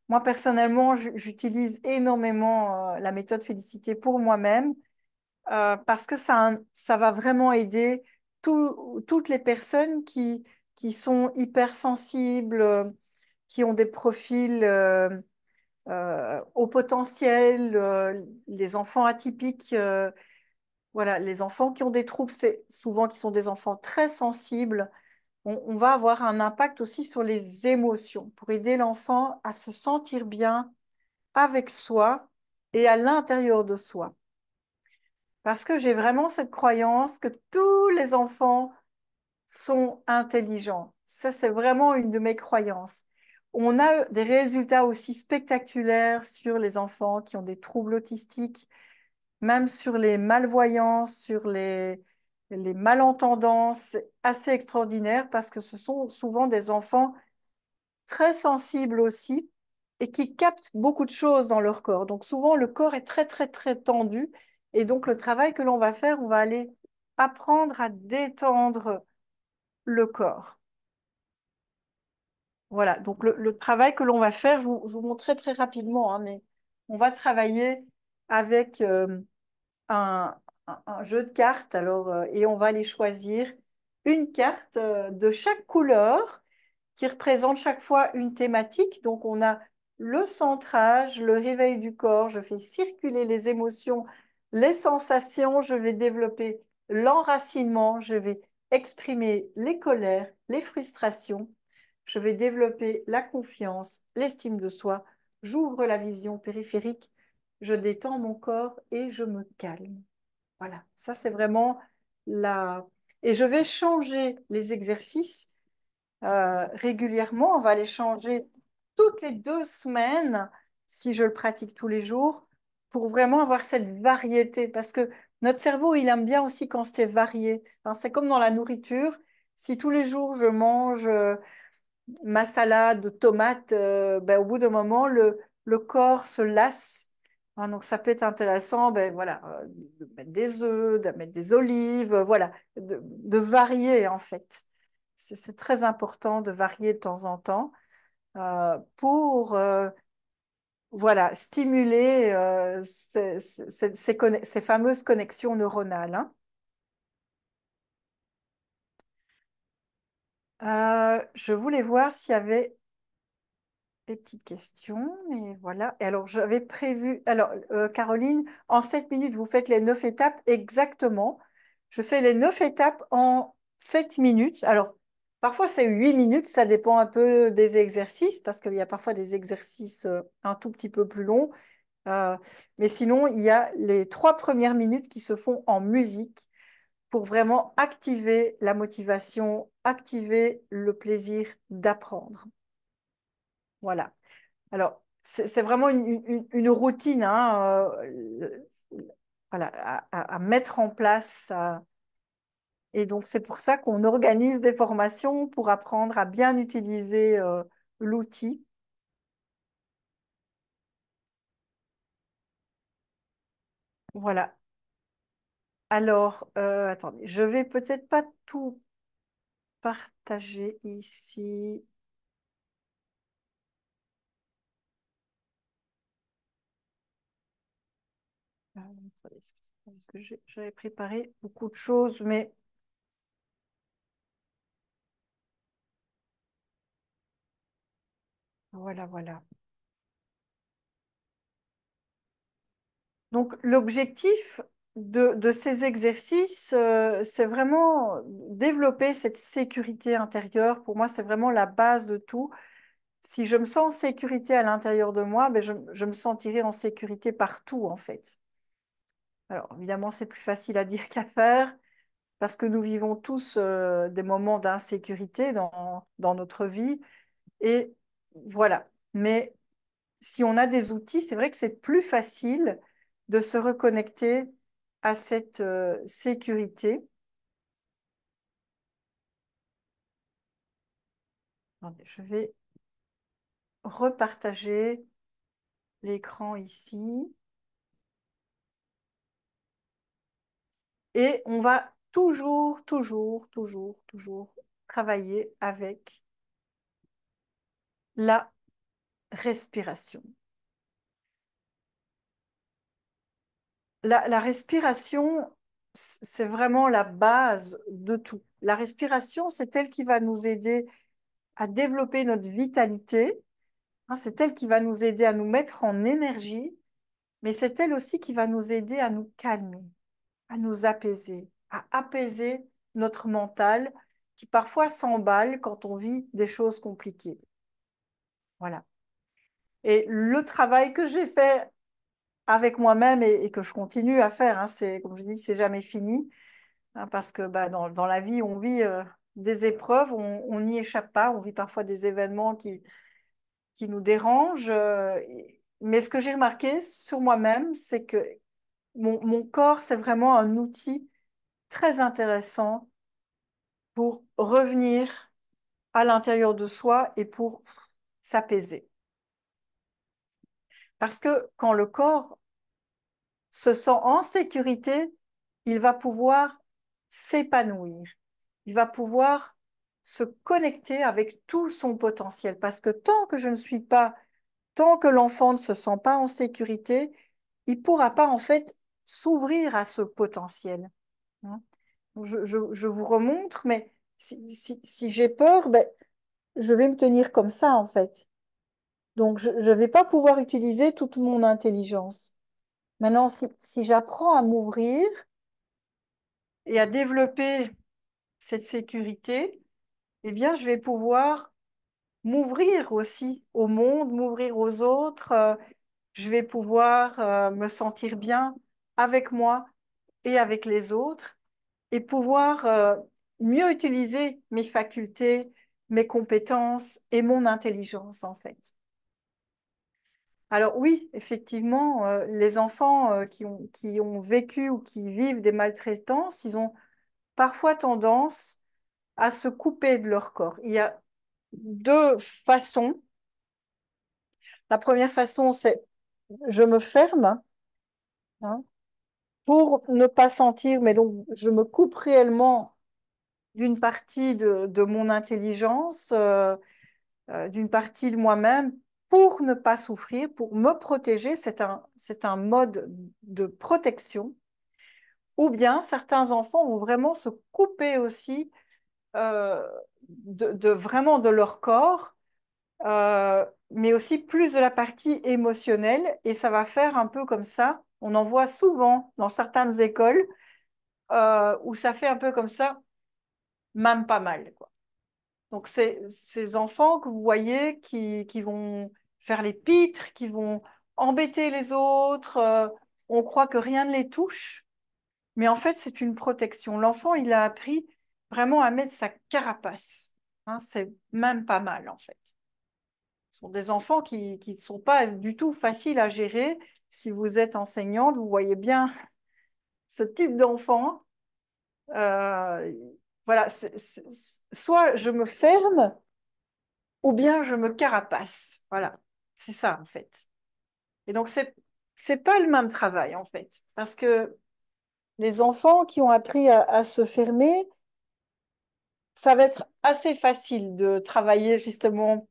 [SPEAKER 1] Moi, personnellement, j'utilise énormément la méthode Félicité pour moi-même parce que ça va vraiment aider toutes les personnes qui sont hypersensibles, qui ont des profils au potentiel, les enfants atypiques, voilà, les enfants qui ont des troubles, c'est souvent qui sont des enfants très sensibles. On va avoir un impact aussi sur les émotions pour aider l'enfant à se sentir bien avec soi et à l'intérieur de soi. Parce que j'ai vraiment cette croyance que tous les enfants sont intelligents. Ça, c'est vraiment une de mes croyances. On a des résultats aussi spectaculaires sur les enfants qui ont des troubles autistiques, même sur les malvoyances, sur les malentendants. C'est assez extraordinaire parce que ce sont souvent des enfants très sensibles aussi et qui captent beaucoup de choses dans leur corps. Donc souvent, le corps est très, très, très tendu. Et donc, le travail que l'on va faire, on va aller apprendre à détendre le corps. Voilà, donc le travail que l'on va faire, je vous montre très, très rapidement, hein, mais on va travailler avec un, un jeu de cartes, alors, et on va aller choisir une carte de chaque couleur qui représente chaque fois une thématique. Donc, on a le centrage, le réveil du corps, je fais circuler les émotions, les sensations, je vais développer l'enracinement, je vais exprimer les colères, les frustrations, je vais développer la confiance, l'estime de soi, j'ouvre la vision périphérique, je détends mon corps et je me calme. Voilà, ça c'est vraiment la... Et je vais changer les exercices régulièrement. On va les changer toutes les 2 semaines si je le pratique tous les jours pour vraiment avoir cette variété. Parce que notre cerveau, il aime bien aussi quand c'est varié. Hein, c'est comme dans la nourriture. Si tous les jours je mange ma salade de tomates, ben, au bout d'un moment, le corps se lasse. Hein, donc, ça peut être intéressant, ben, voilà, de mettre des œufs, de mettre des olives, voilà, de varier en fait. C'est très important de varier de temps en temps pour voilà, stimuler ces fameuses connexions neuronales. Hein. Je voulais voir s'il y avait des petites questions, et voilà. Et alors, j'avais prévu. Alors, Caroline, en 7 minutes, vous faites les 9 étapes exactement. Je fais les 9 étapes en 7 minutes. Alors, parfois, c'est 8 minutes. Ça dépend un peu des exercices, parce qu'il y a parfois des exercices un tout petit peu plus longs. Euh, mais sinon, il y a les 3 premières minutes qui se font en musique pour vraiment activer la motivation, activer le plaisir d'apprendre. Voilà. Alors, c'est vraiment une routine, hein, voilà, à mettre en place. Et donc, c'est pour ça qu'on organise des formations pour apprendre à bien utiliser l'outil. Voilà. Alors, attendez, je vais peut-être pas tout partager ici. Attendez, excusez-moi, parce que j'avais préparé beaucoup de choses, mais voilà, voilà. Donc, l'objectif de ces exercices, c'est vraiment développer cette sécurité intérieure. Pour moi, c'est vraiment la base de tout. Si je me sens en sécurité à l'intérieur de moi, ben je me sentirai en sécurité partout, en fait. Alors, évidemment, c'est plus facile à dire qu'à faire parce que nous vivons tous des moments d'insécurité dans notre vie. Et voilà. Mais si on a des outils, c'est vrai que c'est plus facile de se reconnecter à cette sécurité. Attendez, je vais repartager l'écran ici. Et on va toujours, toujours, toujours, toujours travailler avec la respiration. La respiration, c'est vraiment la base de tout. La respiration, c'est elle qui va nous aider à développer notre vitalité, hein, c'est elle qui va nous aider à nous mettre en énergie, mais c'est elle aussi qui va nous aider à nous calmer, à nous apaiser, à apaiser notre mental qui parfois s'emballe quand on vit des choses compliquées. Voilà. Et le travail que j'ai fait avec moi-même et que je continue à faire, hein, c'est, comme je dis, c'est jamais fini, hein, parce que bah, dans la vie, on vit des épreuves, on n'y échappe pas, on vit parfois des événements qui nous dérangent. Mais ce que j'ai remarqué sur moi-même, c'est que mon corps, c'est vraiment un outil très intéressant pour revenir à l'intérieur de soi et pour s'apaiser. Parce que quand le corps se sent en sécurité, il va pouvoir s'épanouir. Il va pouvoir se connecter avec tout son potentiel. Parce que tant que l'enfant ne se sent pas en sécurité, il ne pourra pas en fait s'ouvrir à ce potentiel, hein. Je vous remontre, mais si j'ai peur, ben, je vais me tenir comme ça en fait. Donc je ne vais pas pouvoir utiliser toute mon intelligence. Maintenant, si j'apprends à m'ouvrir et à développer cette sécurité, eh bien, je vais pouvoir m'ouvrir aussi au monde, m'ouvrir aux autres. Je vais pouvoir me sentir bien avec moi et avec les autres et pouvoir mieux utiliser mes facultés, mes compétences et mon intelligence, en fait. Alors oui, effectivement, les enfants qui ont vécu ou qui vivent des maltraitances, ils ont parfois tendance à se couper de leur corps. Il y a deux façons. La première façon, c'est je me ferme, hein, pour ne pas sentir, mais donc je me coupe réellement d'une partie de mon intelligence, d'une partie de moi-même pour ne pas souffrir, pour me protéger. C'est un mode de protection. Ou bien certains enfants vont vraiment se couper aussi euh, vraiment de leur corps, mais aussi plus de la partie émotionnelle. Et ça va faire un peu comme ça. On en voit souvent dans certaines écoles où ça fait un peu comme ça, même pas mal, quoi. Donc, c'est ces enfants que vous voyez qui vont faire les pitres, qui vont embêter les autres, on croit que rien ne les touche, mais en fait, c'est une protection. L'enfant, il a appris vraiment à mettre sa carapace, hein, c'est même pas mal, en fait. Ce sont des enfants qui ne sont pas du tout faciles à gérer. Si vous êtes enseignante, vous voyez bien ce type d'enfant. Euh, voilà, soit je me ferme ou bien je me carapace. Voilà, c'est ça en fait. Et donc, c'est pas le même travail en fait. Parce que les enfants qui ont appris à se fermer, ça va être assez facile de travailler justement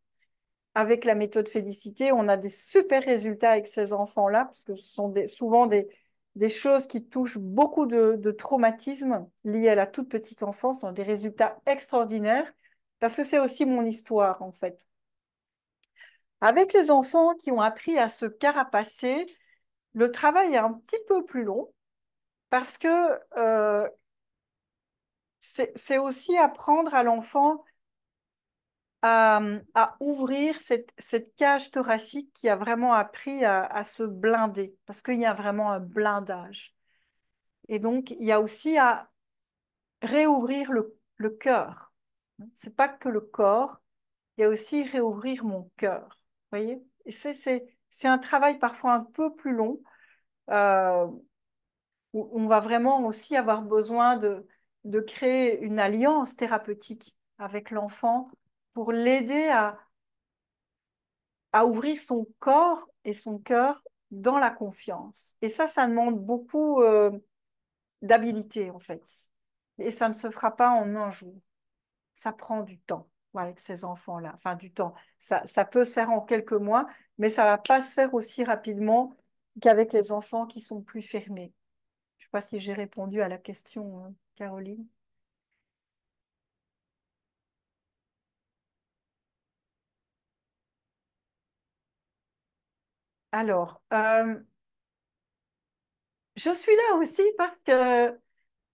[SPEAKER 1] avec la méthode Félicité. On a des super résultats avec ces enfants-là, parce que ce sont souvent des choses qui touchent beaucoup de traumatismes liés à la toute petite enfance. On a des résultats extraordinaires, parce que c'est aussi mon histoire en fait. Avec les enfants qui ont appris à se carapacer, le travail est un petit peu plus long, parce que c'est aussi apprendre à l'enfant à ouvrir cette cage thoracique qui a vraiment appris à se blinder, parce qu'il y a vraiment un blindage. Et donc, il y a aussi à réouvrir le cœur. C'est pas que le corps, il y a aussi réouvrir mon cœur. Vous voyez? Et c'est un travail parfois un peu plus long, euh, où on va vraiment aussi avoir besoin de créer une alliance thérapeutique avec l'enfant pour l'aider à ouvrir son corps et son cœur dans la confiance. Et ça demande beaucoup d'habilité, en fait. Et ça ne se fera pas en un jour. Ça prend du temps, voilà, avec ces enfants-là. Enfin, du temps. Ça peut se faire en quelques mois, mais ça ne va pas se faire aussi rapidement qu'avec les enfants qui sont plus fermés. Je ne sais pas si j'ai répondu à la question, Caroline. Alors, je suis là aussi parce que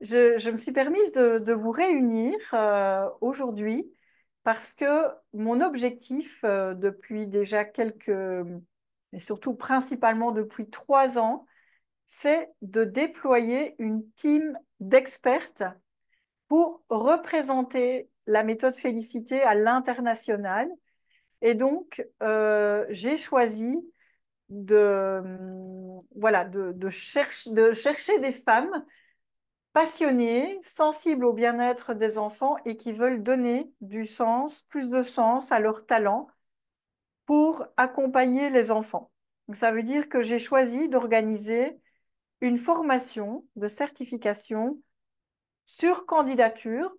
[SPEAKER 1] je me suis permise de vous réunir aujourd'hui parce que mon objectif depuis déjà mais surtout principalement depuis 3 ans, c'est de déployer une team d'expertes pour représenter la méthode Félicité à l'international. Et donc, j'ai choisi voilà, de chercher des femmes passionnés, sensibles au bien-être des enfants et qui veulent donner du sens, plus de sens à leur talent pour accompagner les enfants. Donc, ça veut dire que j'ai choisi d'organiser une formation de certification sur candidature,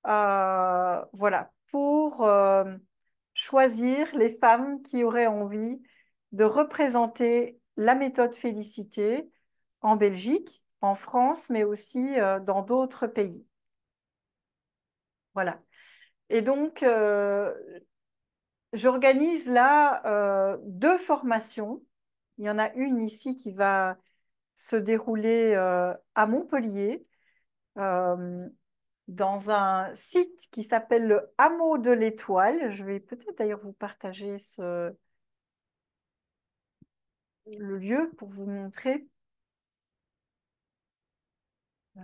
[SPEAKER 1] voilà, pour choisir les femmes qui auraient envie de représenter la méthode Félicité en Belgique, en France, mais aussi dans d'autres pays. Voilà. Et donc, j'organise là 2 formations. Il y en a une ici qui va se dérouler à Montpellier, euh, dans un site qui s'appelle le Hameau de l'Étoile. Je vais peut-être d'ailleurs vous partager le lieu pour vous montrer. Euh,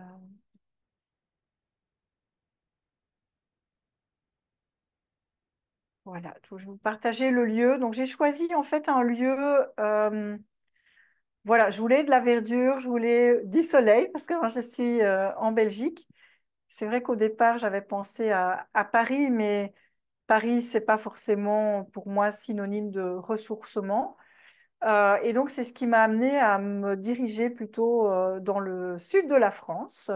[SPEAKER 1] voilà, donc je vais vous partager le lieu. Donc j'ai choisi en fait un lieu. Voilà, je voulais de la verdure, je voulais du soleil parce que moi je suis en Belgique. C'est vrai qu'au départ j'avais pensé à Paris, mais Paris c'est pas forcément pour moi synonyme de ressourcement. Et donc c'est ce qui m'a amené à me diriger plutôt dans le sud de la France.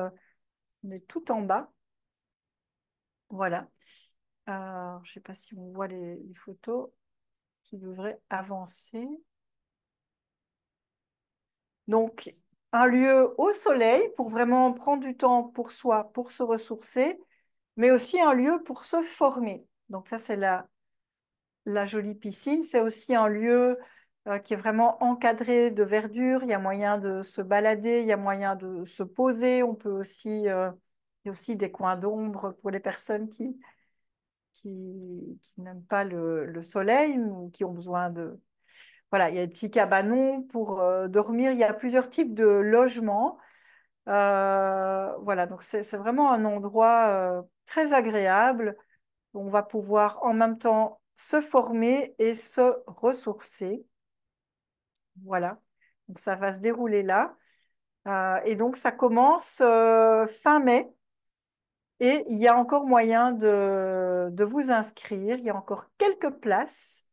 [SPEAKER 1] On est tout en bas, voilà. Je ne sais pas si on voit les photos qui devraient avancer. Donc, un lieu au soleil pour vraiment prendre du temps pour soi, pour se ressourcer, mais aussi un lieu pour se former. Donc, ça, c'est la jolie piscine. C'est aussi un lieu qui est vraiment encadré de verdure. Il y a moyen de se balader, il y a moyen de se poser. On peut aussi, il y a aussi des coins d'ombre pour les personnes qui n'aiment pas le soleil ou qui ont besoin de... Voilà, il y a des petits cabanons pour dormir. Il y a plusieurs types de logements. Voilà, donc c'est vraiment un endroit très agréable. On va pouvoir en même temps se former et se ressourcer. Voilà, donc ça va se dérouler là. Et donc ça commence fin mai et il y a encore moyen de vous inscrire. Il y a encore quelques places.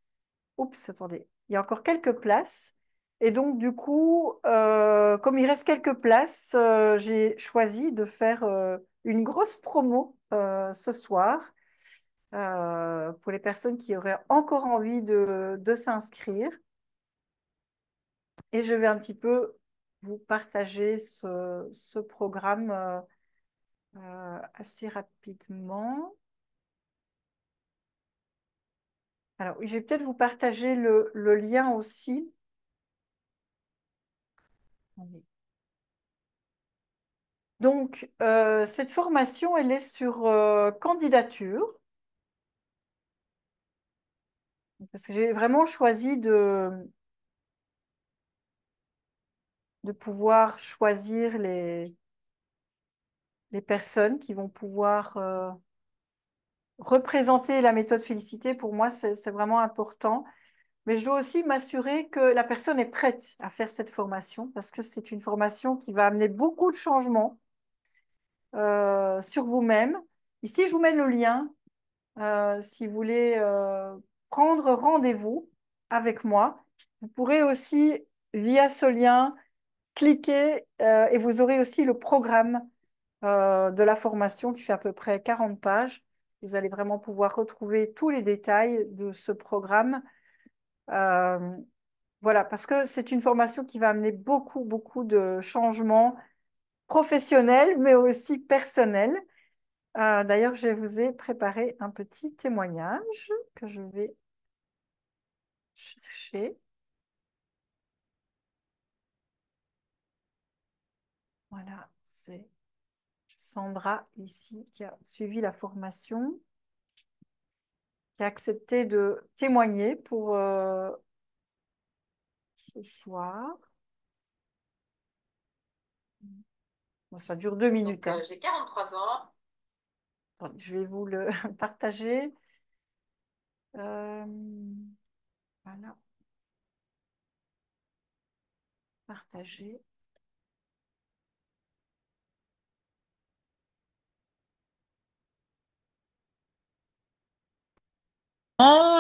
[SPEAKER 1] Oups, attendez, il y a encore quelques places. Et donc du coup, comme il reste quelques places, j'ai choisi de faire une grosse promo ce soir pour les personnes qui auraient encore envie de s'inscrire. Et je vais un petit peu vous partager ce programme assez rapidement. Alors, je vais peut-être vous partager le lien aussi. Donc, cette formation, elle est sur candidature. Parce que j'ai vraiment choisi de pouvoir choisir les personnes qui vont pouvoir représenter la méthode Félicité. Pour moi, c'est vraiment important. Mais je dois aussi m'assurer que la personne est prête à faire cette formation parce que c'est une formation qui va amener beaucoup de changements sur vous-même. Ici, je vous mets le lien si vous voulez prendre rendez-vous avec moi. Vous pourrez aussi, via ce lien, cliquer et vous aurez aussi le programme de la formation qui fait à peu près 40 pages. Vous allez vraiment pouvoir retrouver tous les détails de ce programme. Euh, voilà, parce que c'est une formation qui va amener beaucoup, beaucoup de changements professionnels, mais aussi personnels. D'ailleurs, je vous ai préparé un petit témoignage que je vais chercher. Voilà, c'est Sandra ici qui a suivi la formation, qui a accepté de témoigner pour ce soir. Bon, ça dure 2 minutes. Donc, j'ai 43 ans. Attendez, je vais vous le partager. Euh, voilà, partager.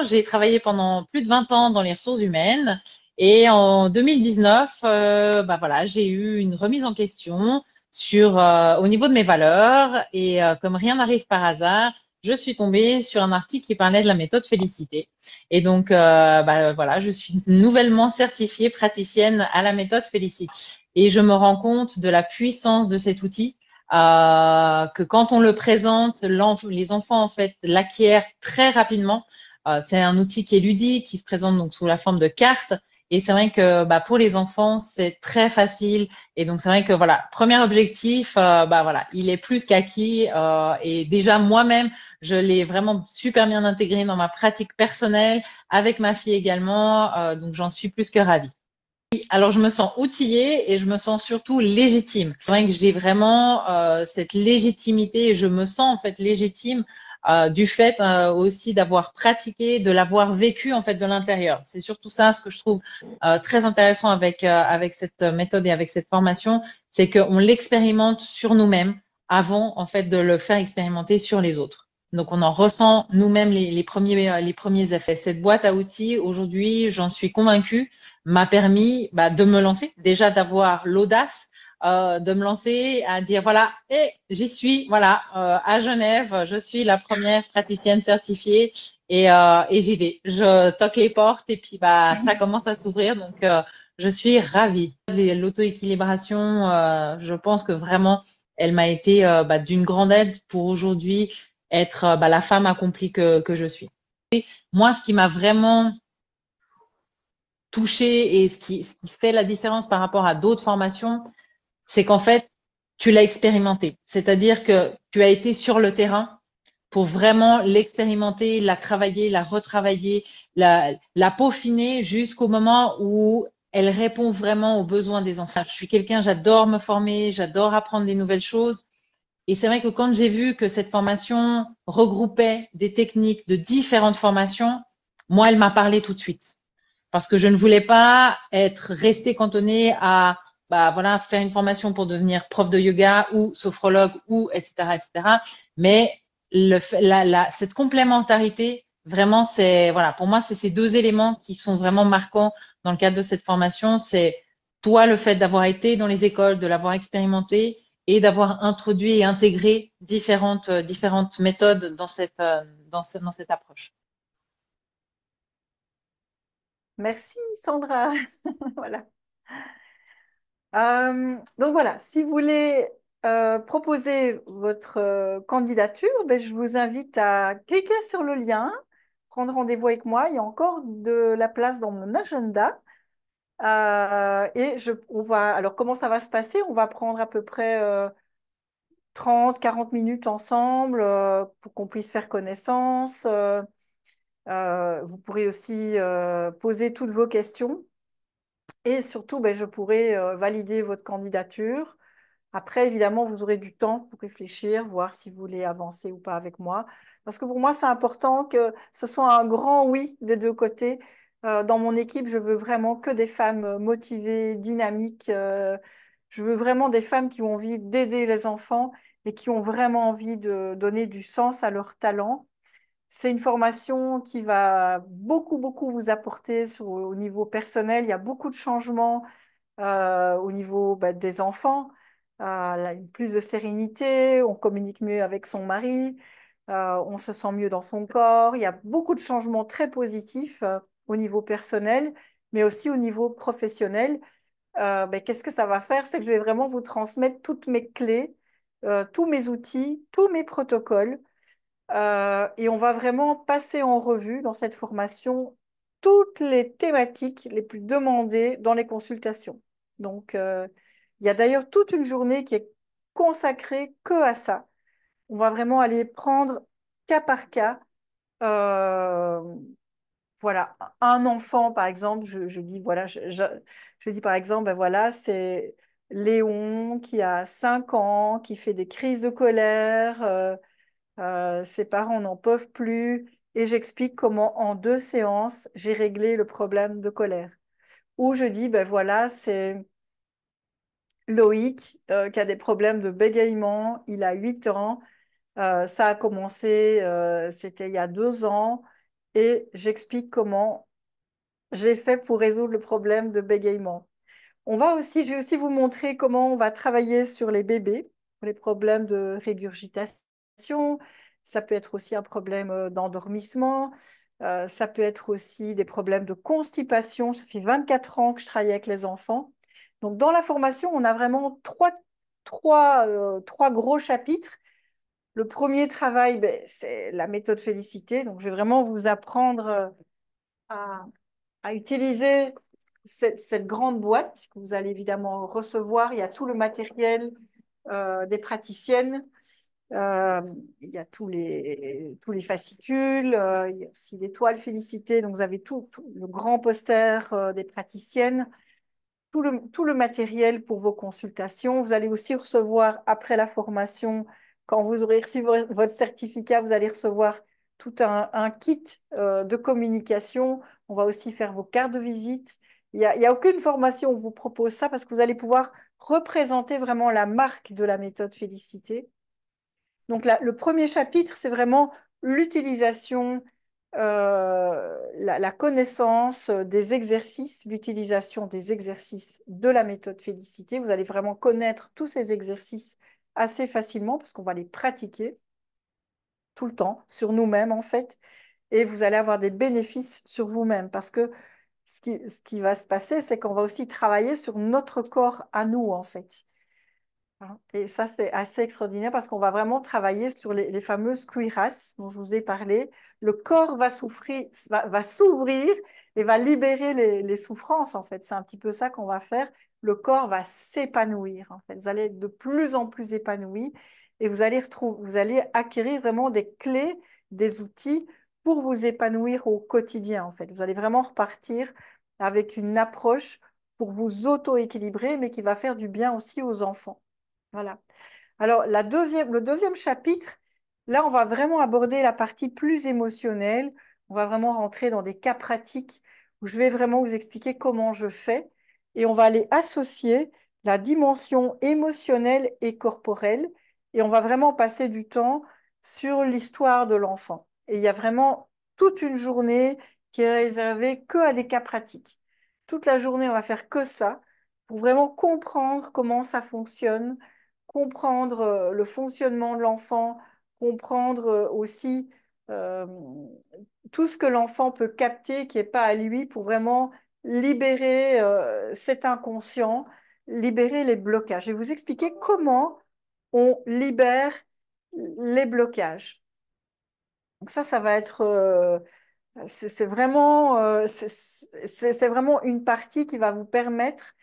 [SPEAKER 2] J'ai travaillé pendant plus de 20 ans dans les ressources humaines et en 2019, bah voilà, j'ai eu une remise en question au niveau de mes valeurs et comme rien n'arrive par hasard, je suis tombée sur un article qui parlait de la méthode Félicité. Et donc, bah voilà, je suis nouvellement certifiée praticienne à la méthode Félicité et je me rends compte de la puissance de cet outil. Que quand on le présente, les enfants en fait l'acquièrent très rapidement. C'est un outil qui est ludique, qui se présente donc sous la forme de cartes. Et c'est vrai que bah, pour les enfants, c'est très facile. Et donc, c'est vrai que voilà, premier objectif, bah, voilà, il est plus qu'acquis. Et déjà, moi-même, je l'ai vraiment super bien intégré dans ma pratique personnelle, avec ma fille également. Donc, j'en suis plus que ravie. Alors, je me sens outillée et je me sens surtout légitime. C'est vrai que j'ai vraiment cette légitimité et je me sens en fait légitime du fait aussi d'avoir pratiqué, de l'avoir vécu en fait de l'intérieur. C'est surtout ça ce que je trouve très intéressant avec cette méthode et avec cette formation, c'est qu'on l'expérimente sur nous-mêmes avant en fait de le faire expérimenter sur les autres. Donc, on en ressent nous-mêmes les premiers effets. Cette boîte à outils, aujourd'hui, j'en suis convaincue, m'a permis bah, de me lancer, déjà d'avoir l'audace de me lancer, à dire voilà, et j'y suis, voilà, à Genève, je suis la première praticienne certifiée et j'y vais. Je toque les portes et puis bah ça commence à s'ouvrir, donc je suis ravie. L'auto-équilibration, je pense que vraiment, elle m'a été bah, d'une grande aide pour aujourd'hui être bah, la femme accomplie que je suis. Moi, ce qui m'a vraiment touché et ce qui fait la différence par rapport à d'autres formations, c'est qu'en fait, tu l'as expérimenté. C'est-à-dire que tu as été sur le terrain pour vraiment l'expérimenter, la travailler, la retravailler, la peaufiner jusqu'au moment où elle répond vraiment aux besoins des enfants. Je suis quelqu'un, j'adore me former, j'adore apprendre des nouvelles choses. Et c'est vrai que quand j'ai vu que cette formation regroupait des techniques de différentes formations, moi, elle m'a parlé tout de suite parce que je ne voulais pas être restée cantonnée à bah, voilà, faire une formation pour devenir prof de yoga ou sophrologue ou etc. etc. Mais cette complémentarité, vraiment, c'est voilà, pour moi, c'est ces deux éléments qui sont vraiment marquants dans le cadre de cette formation. C'est toi, le fait d'avoir été dans les écoles, de l'avoir expérimenté et d'avoir introduit et intégré différentes méthodes dans cette approche.
[SPEAKER 1] Merci Sandra. Voilà. Donc voilà, si vous voulez proposer votre candidature, ben, je vous invite à cliquer sur le lien, prendre rendez-vous avec moi. Il y a encore de la place dans mon agenda. Alors, comment ça va se passer? On va prendre à peu près 30, 40 minutes ensemble pour qu'on puisse faire connaissance. Vous pourrez aussi poser toutes vos questions et surtout, ben, je pourrai valider votre candidature. Après, évidemment, vous aurez du temps pour réfléchir, voir si vous voulez avancer ou pas avec moi. Parce que pour moi, c'est important que ce soit un grand oui des deux côtés. Dans mon équipe, je veux vraiment que des femmes motivées, dynamiques. Je veux vraiment des femmes qui ont envie d'aider les enfants et qui ont vraiment envie de donner du sens à leur talent. C'est une formation qui va beaucoup, beaucoup vous apporter au niveau personnel. Il y a beaucoup de changements au niveau bah, des enfants, plus de sérénité, on communique mieux avec son mari, on se sent mieux dans son corps. Il y a beaucoup de changements très positifs au niveau personnel, mais aussi au niveau professionnel. Ben, qu'est-ce que ça va faire? C'est que je vais vraiment vous transmettre toutes mes clés, tous mes outils, tous mes protocoles et on va vraiment passer en revue dans cette formation toutes les thématiques les plus demandées dans les consultations. Donc, il y a d'ailleurs toute une journée qui est consacrée que à ça. On va vraiment aller prendre cas par cas. euh, voilà, un enfant, par exemple, je dis, voilà, je dis par exemple, ben voilà, c'est Léon qui a 5 ans, qui fait des crises de colère. Ses parents n'en peuvent plus et j'explique comment en 2 séances, j'ai réglé le problème de colère. Ou je dis, ben voilà, c'est Loïc qui a des problèmes de bégaiement, il a 8 ans, ça a commencé, c'était il y a 2 ans et j'explique comment j'ai fait pour résoudre le problème de bégaiement. Je vais aussi vous montrer comment on va travailler sur les bébés, pour les problèmes de régurgitation. Ça peut être aussi un problème d'endormissement. Ça peut être aussi des problèmes de constipation. Ça fait 24 ans que je travaille avec les enfants. Donc, dans la formation, on a vraiment trois gros chapitres. Le premier travail, ben, c'est la méthode Félicité. Donc, je vais vraiment vous apprendre à à utiliser cette grande boîte que vous allez évidemment recevoir. Il y a tout le matériel des praticiennes. Euh, il y a tous les fascicules, il y a aussi les toiles félicitées. Donc, vous avez tout le grand poster des praticiennes, tout le matériel pour vos consultations. Vous allez aussi recevoir, après la formation, quand vous aurez reçu votre certificat, vous allez recevoir tout un kit de communication. On va aussi faire vos cartes de visite. Il y a aucune formation où on vous propose ça parce que vous allez pouvoir représenter vraiment la marque de la méthode Félicité. Donc, le premier chapitre, c'est vraiment l'utilisation, la connaissance des exercices, l'utilisation des exercices de la méthode Félicité. Vous allez vraiment connaître tous ces exercices assez facilement parce qu'on va les pratiquer tout le temps sur nous-mêmes, en fait. Et vous allez avoir des bénéfices sur vous-même parce que ce qui va se passer, c'est qu'on va aussi travailler sur notre corps à nous, en fait. Hein. Et ça, c'est assez extraordinaire parce qu'on va vraiment travailler sur les fameuses cuirasses dont je vous ai parlé. Le corps va souffrir, va s'ouvrir et va libérer les souffrances, en fait. C'est un petit peu ça qu'on va faire. Le corps va s'épanouir, en fait. Vous allez être de plus en plus épanoui et vous allez acquérir vraiment des clés, des outils pour vous épanouir au quotidien, en fait. Vous allez vraiment repartir avec une approche pour vous auto-équilibrer, mais qui va faire du bien aussi aux enfants. Voilà. Alors, le deuxième chapitre, là, on va vraiment aborder la partie plus émotionnelle, On va vraiment rentrer dans des cas pratiques où je vais vraiment vous expliquer comment je fais et on va aller associer la dimension émotionnelle et corporelle et on va vraiment passer du temps sur l'histoire de l'enfant. Et il y a vraiment toute une journée qui est réservée que à des cas pratiques. Toute la journée, on va faire que ça pour vraiment comprendre comment ça fonctionne, comprendre le fonctionnement de l'enfant, comprendre aussi euh, tout ce que l'enfant peut capter qui n'est pas à lui pour vraiment libérer cet inconscient, libérer les blocages. Je vais vous expliquer comment on libère les blocages. Donc ça va être c'est vraiment c'est vraiment une partie qui va vous permettre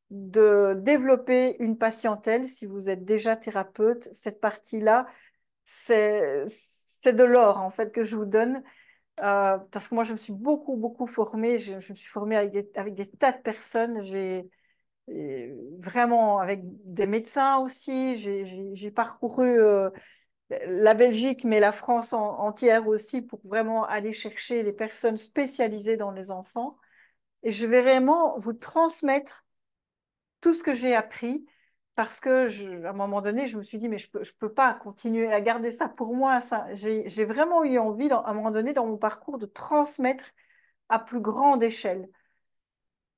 [SPEAKER 1] de développer une patientèle si vous êtes déjà thérapeute. Cette partie-là, c'est de l'or en fait que je vous donne parce que moi je me suis beaucoup formée. Je me suis formée avec des tas de personnes. Vraiment avec des médecins aussi. J'ai parcouru la Belgique, mais la France entière aussi pour vraiment aller chercher les personnes spécialisées dans les enfants. Et je vais vraiment vous transmettre tout ce que j'ai appris parce que à un moment donné, je me suis dit, mais je peux pas continuer à garder ça pour moi. Ça. J'ai vraiment eu envie, à un moment donné, dans mon parcours, de transmettre à plus grande échelle.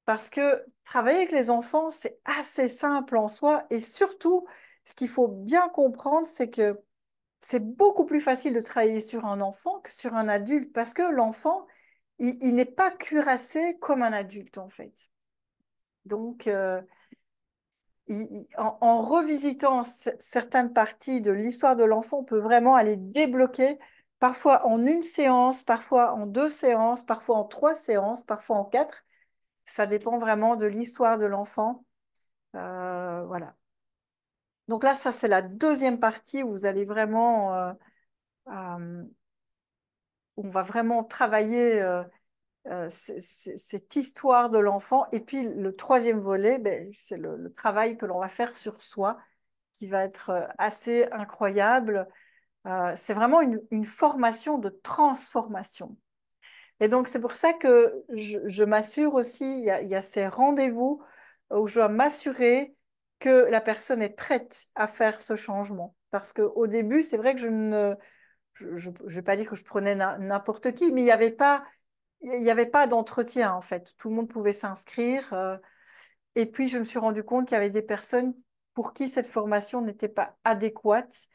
[SPEAKER 1] Parce que travailler avec les enfants, c'est assez simple en soi. Et surtout, ce qu'il faut bien comprendre, c'est que c'est beaucoup plus facile de travailler sur un enfant que sur un adulte. Parce que l'enfant, il n'est pas cuirassé comme un adulte, en fait. Donc, en revisitant certaines parties de l'histoire de l'enfant, on peut vraiment aller débloquer, parfois en une séance, parfois en deux séances, parfois en trois séances, parfois en quatre. Ça dépend vraiment de l'histoire de l'enfant. Voilà. Donc là, ça, c'est la deuxième partie où vous allez vraiment, euh, où on va vraiment travailler cette histoire de l'enfant. Et puis le troisième volet, ben, c'est le travail que l'on va faire sur soi, qui va être assez incroyable. C'est vraiment une formation de transformation. Et donc, c'est pour ça que je m'assure aussi, il y a ces rendez-vous où je dois m'assurer que la personne est prête à faire ce changement. Parce qu'au début, c'est vrai que je vais pas dire que je prenais n'importe qui, mais il y avait pas d'entretien, en fait. Tout le monde pouvait s'inscrire. Et puis, je me suis rendu compte qu'il y avait des personnes pour qui cette formation n'était pas adéquate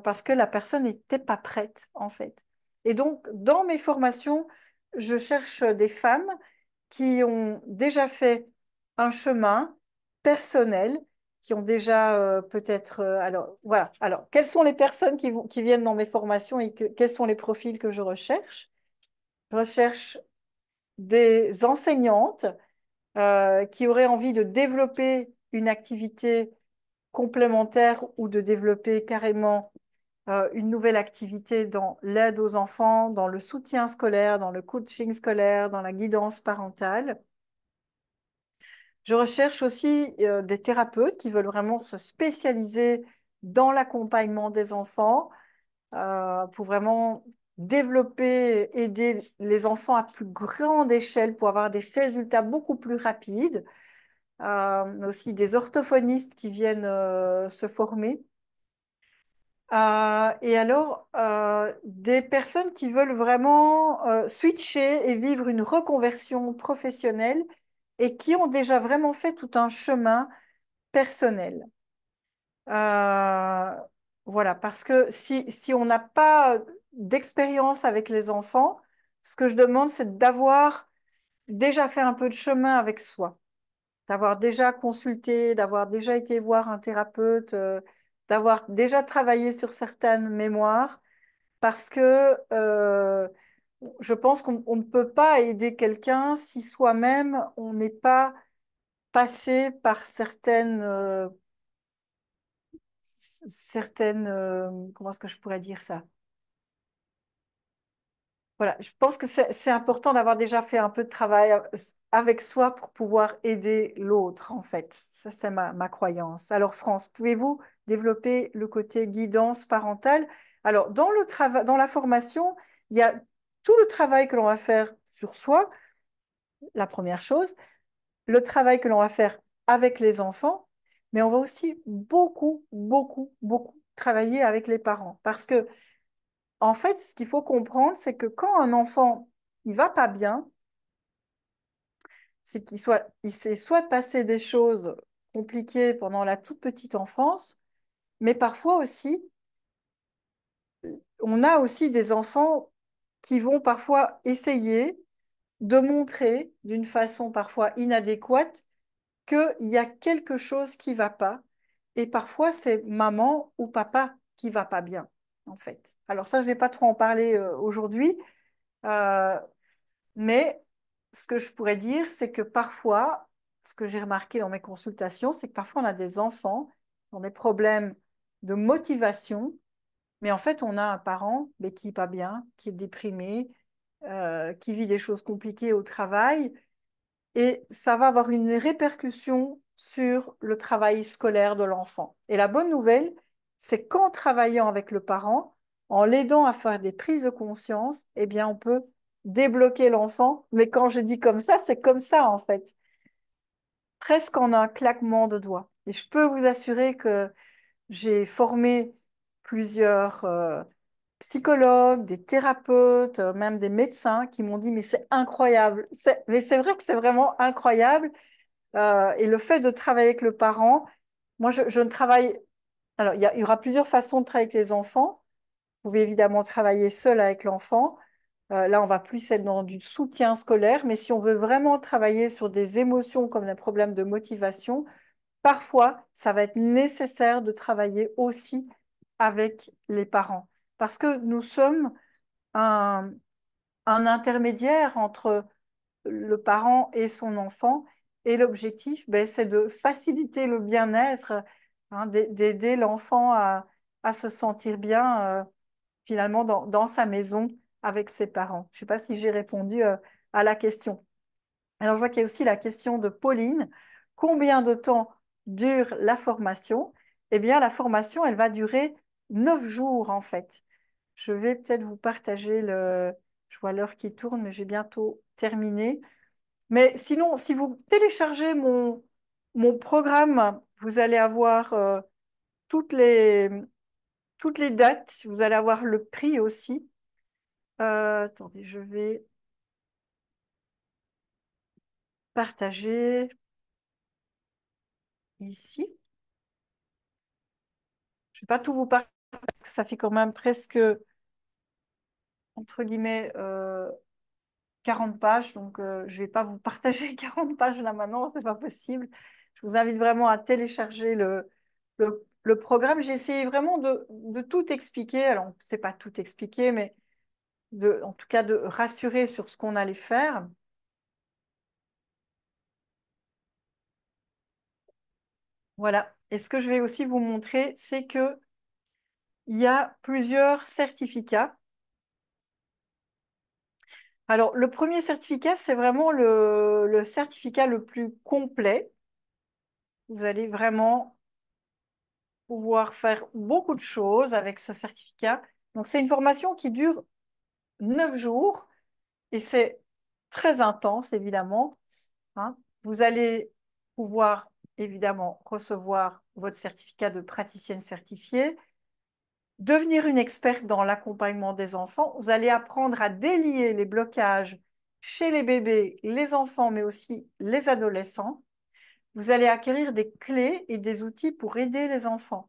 [SPEAKER 1] parce que la personne n'était pas prête, en fait. Et donc, dans mes formations, je cherche des femmes qui ont déjà fait un chemin personnel, qui ont déjà peut-être... alors, voilà. Alors, quelles sont les personnes qui viennent dans mes formations et quels sont les profils que je recherche? Je recherche des enseignantes qui auraient envie de développer une activité complémentaire ou de développer carrément une nouvelle activité dans l'aide aux enfants, dans le soutien scolaire, dans le coaching scolaire, dans la guidance parentale. Je recherche aussi des thérapeutes qui veulent vraiment se spécialiser dans l'accompagnement des enfants pour vraiment développer, aider les enfants à plus grande échelle pour avoir des résultats beaucoup plus rapides. Aussi des orthophonistes qui viennent se former. Et alors, des personnes qui veulent vraiment switcher et vivre une reconversion professionnelle et qui ont déjà vraiment fait tout un chemin personnel. Euh, voilà, parce que si on n'a pas d'expérience avec les enfants, ce que je demande, c'est d'avoir déjà fait un peu de chemin avec soi, d'avoir déjà consulté, d'avoir déjà été voir un thérapeute, d'avoir déjà travaillé sur certaines mémoires parce que je pense qu'on ne peut pas aider quelqu'un si soi-même on n'est pas passé par comment est-ce que je pourrais dire ça? Voilà, je pense que c'est important d'avoir déjà fait un peu de travail avec soi pour pouvoir aider l'autre, en fait. Ça, c'est ma croyance. Alors, France, pouvez-vous développer le côté guidance parentale? Alors, dans la formation, il y a tout le travail que l'on va faire sur soi, la première chose, le travail que l'on va faire avec les enfants, mais on va aussi beaucoup, beaucoup, beaucoup travailler avec les parents. Parce que, en fait, ce qu'il faut comprendre, c'est que quand un enfant, il va pas bien, c'est il s'est soit passé des choses compliquées pendant la toute petite enfance, mais parfois aussi, on a aussi des enfants qui vont parfois essayer de montrer d'une façon parfois inadéquate qu'il y a quelque chose qui va pas. Et parfois, c'est maman ou papa qui va pas bien, en fait. Alors ça, je vais pas trop en parler aujourd'hui, euh, mais ce que je pourrais dire, c'est que parfois, ce que j'ai remarqué dans mes consultations, c'est que parfois on a des enfants qui ont des problèmes de motivation, mais en fait, on a un parent mais qui n'est pas bien, qui est déprimé, qui vit des choses compliquées au travail, et ça va avoir une répercussion sur le travail scolaire de l'enfant. Et la bonne nouvelle, c'est qu'en travaillant avec le parent, en l'aidant à faire des prises de conscience, eh bien, on peut débloquer l'enfant. Mais quand je dis comme ça, c'est comme ça, en fait, presque en un claquement de doigts. Et je peux vous assurer que j'ai formé plusieurs psychologues, des thérapeutes, même des médecins qui m'ont dit, mais c'est incroyable. Mais c'est vrai que c'est vraiment incroyable. Et le fait de travailler avec le parent, moi, je ne travaille. Alors, il y aura plusieurs façons de travailler avec les enfants. Vous pouvez évidemment travailler seul avec l'enfant. Là, on va plus être dans du soutien scolaire. Mais si on veut vraiment travailler sur des émotions comme des problèmes de motivation, parfois, ça va être nécessaire de travailler aussi avec les parents. Parce que nous sommes un, un intermédiaire entre le parent et son enfant. Et l'objectif, ben, c'est de faciliter le bien-être, hein, d'aider l'enfant à se sentir bien finalement dans sa maison avec ses parents. Je ne sais pas si j'ai répondu à la question. Alors, je vois qu'il y a aussi la question de Pauline. Combien de temps dure la formation? Eh bien, la formation, elle va durer 9 jours en fait. Je vais peut-être vous partager le... Je vois l'heure qui tourne, mais j'ai bientôt terminé. Mais sinon, si vous téléchargez mon programme, vous allez avoir toutes les, toutes les dates, vous allez avoir le prix aussi. Attendez, je vais partager ici. Je ne vais pas tout vous partager, parce que ça fait quand même presque, entre guillemets, 40 pages. Donc, je ne vais pas vous partager 40 pages là maintenant, c'est pas possible. Je vous invite vraiment à télécharger le programme. J'ai essayé vraiment de tout expliquer. Alors, c'est pas tout expliquer, mais en tout cas de rassurer sur ce qu'on allait faire. Voilà. Et ce que je vais aussi vous montrer, c'est que il y a plusieurs certificats. Alors, le premier certificat, c'est vraiment le certificat le plus complet. Vous allez vraiment pouvoir faire beaucoup de choses avec ce certificat. Donc, c'est une formation qui dure 9 jours et c'est très intense, évidemment, hein. Vous allez pouvoir, évidemment, recevoir votre certificat de praticienne certifiée, devenir une experte dans l'accompagnement des enfants. Vous allez apprendre à délier les blocages chez les bébés, les enfants, mais aussi les adolescents. Vous allez acquérir des clés et des outils pour aider les enfants.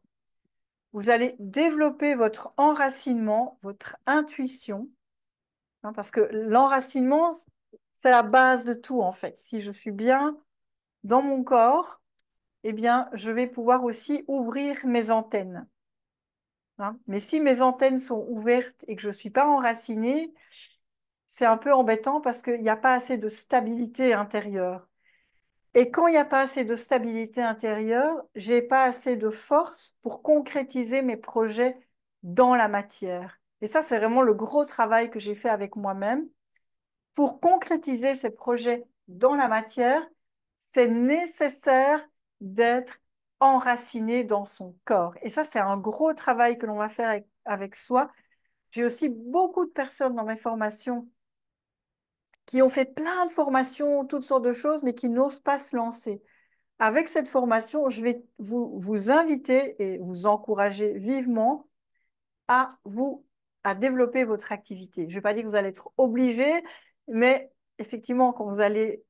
[SPEAKER 1] Vous allez développer votre enracinement, votre intuition, hein, parce que l'enracinement, c'est la base de tout en fait. Si je suis bien dans mon corps, eh bien, je vais pouvoir aussi ouvrir mes antennes, hein. Mais si mes antennes sont ouvertes et que je ne suis pas enracinée, c'est un peu embêtant parce qu'il n'y a pas assez de stabilité intérieure. Et quand il n'y a pas assez de stabilité intérieure, j'ai pas assez de force pour concrétiser mes projets dans la matière. Et ça, c'est vraiment le gros travail que j'ai fait avec moi-même. Pour concrétiser ces projets dans la matière, c'est nécessaire d'être enraciné dans son corps. Et ça, c'est un gros travail que l'on va faire avec soi J'ai aussi beaucoup de personnes dans mes formations qui ont fait plein de formations, toutes sortes de choses, mais qui n'osent pas se lancer. Avec cette formation, je vais vous inviter et vous encourager vivement à vous à développer votre activité. Je ne vais pas dire que vous allez être obligé, mais effectivement, quand vous allez,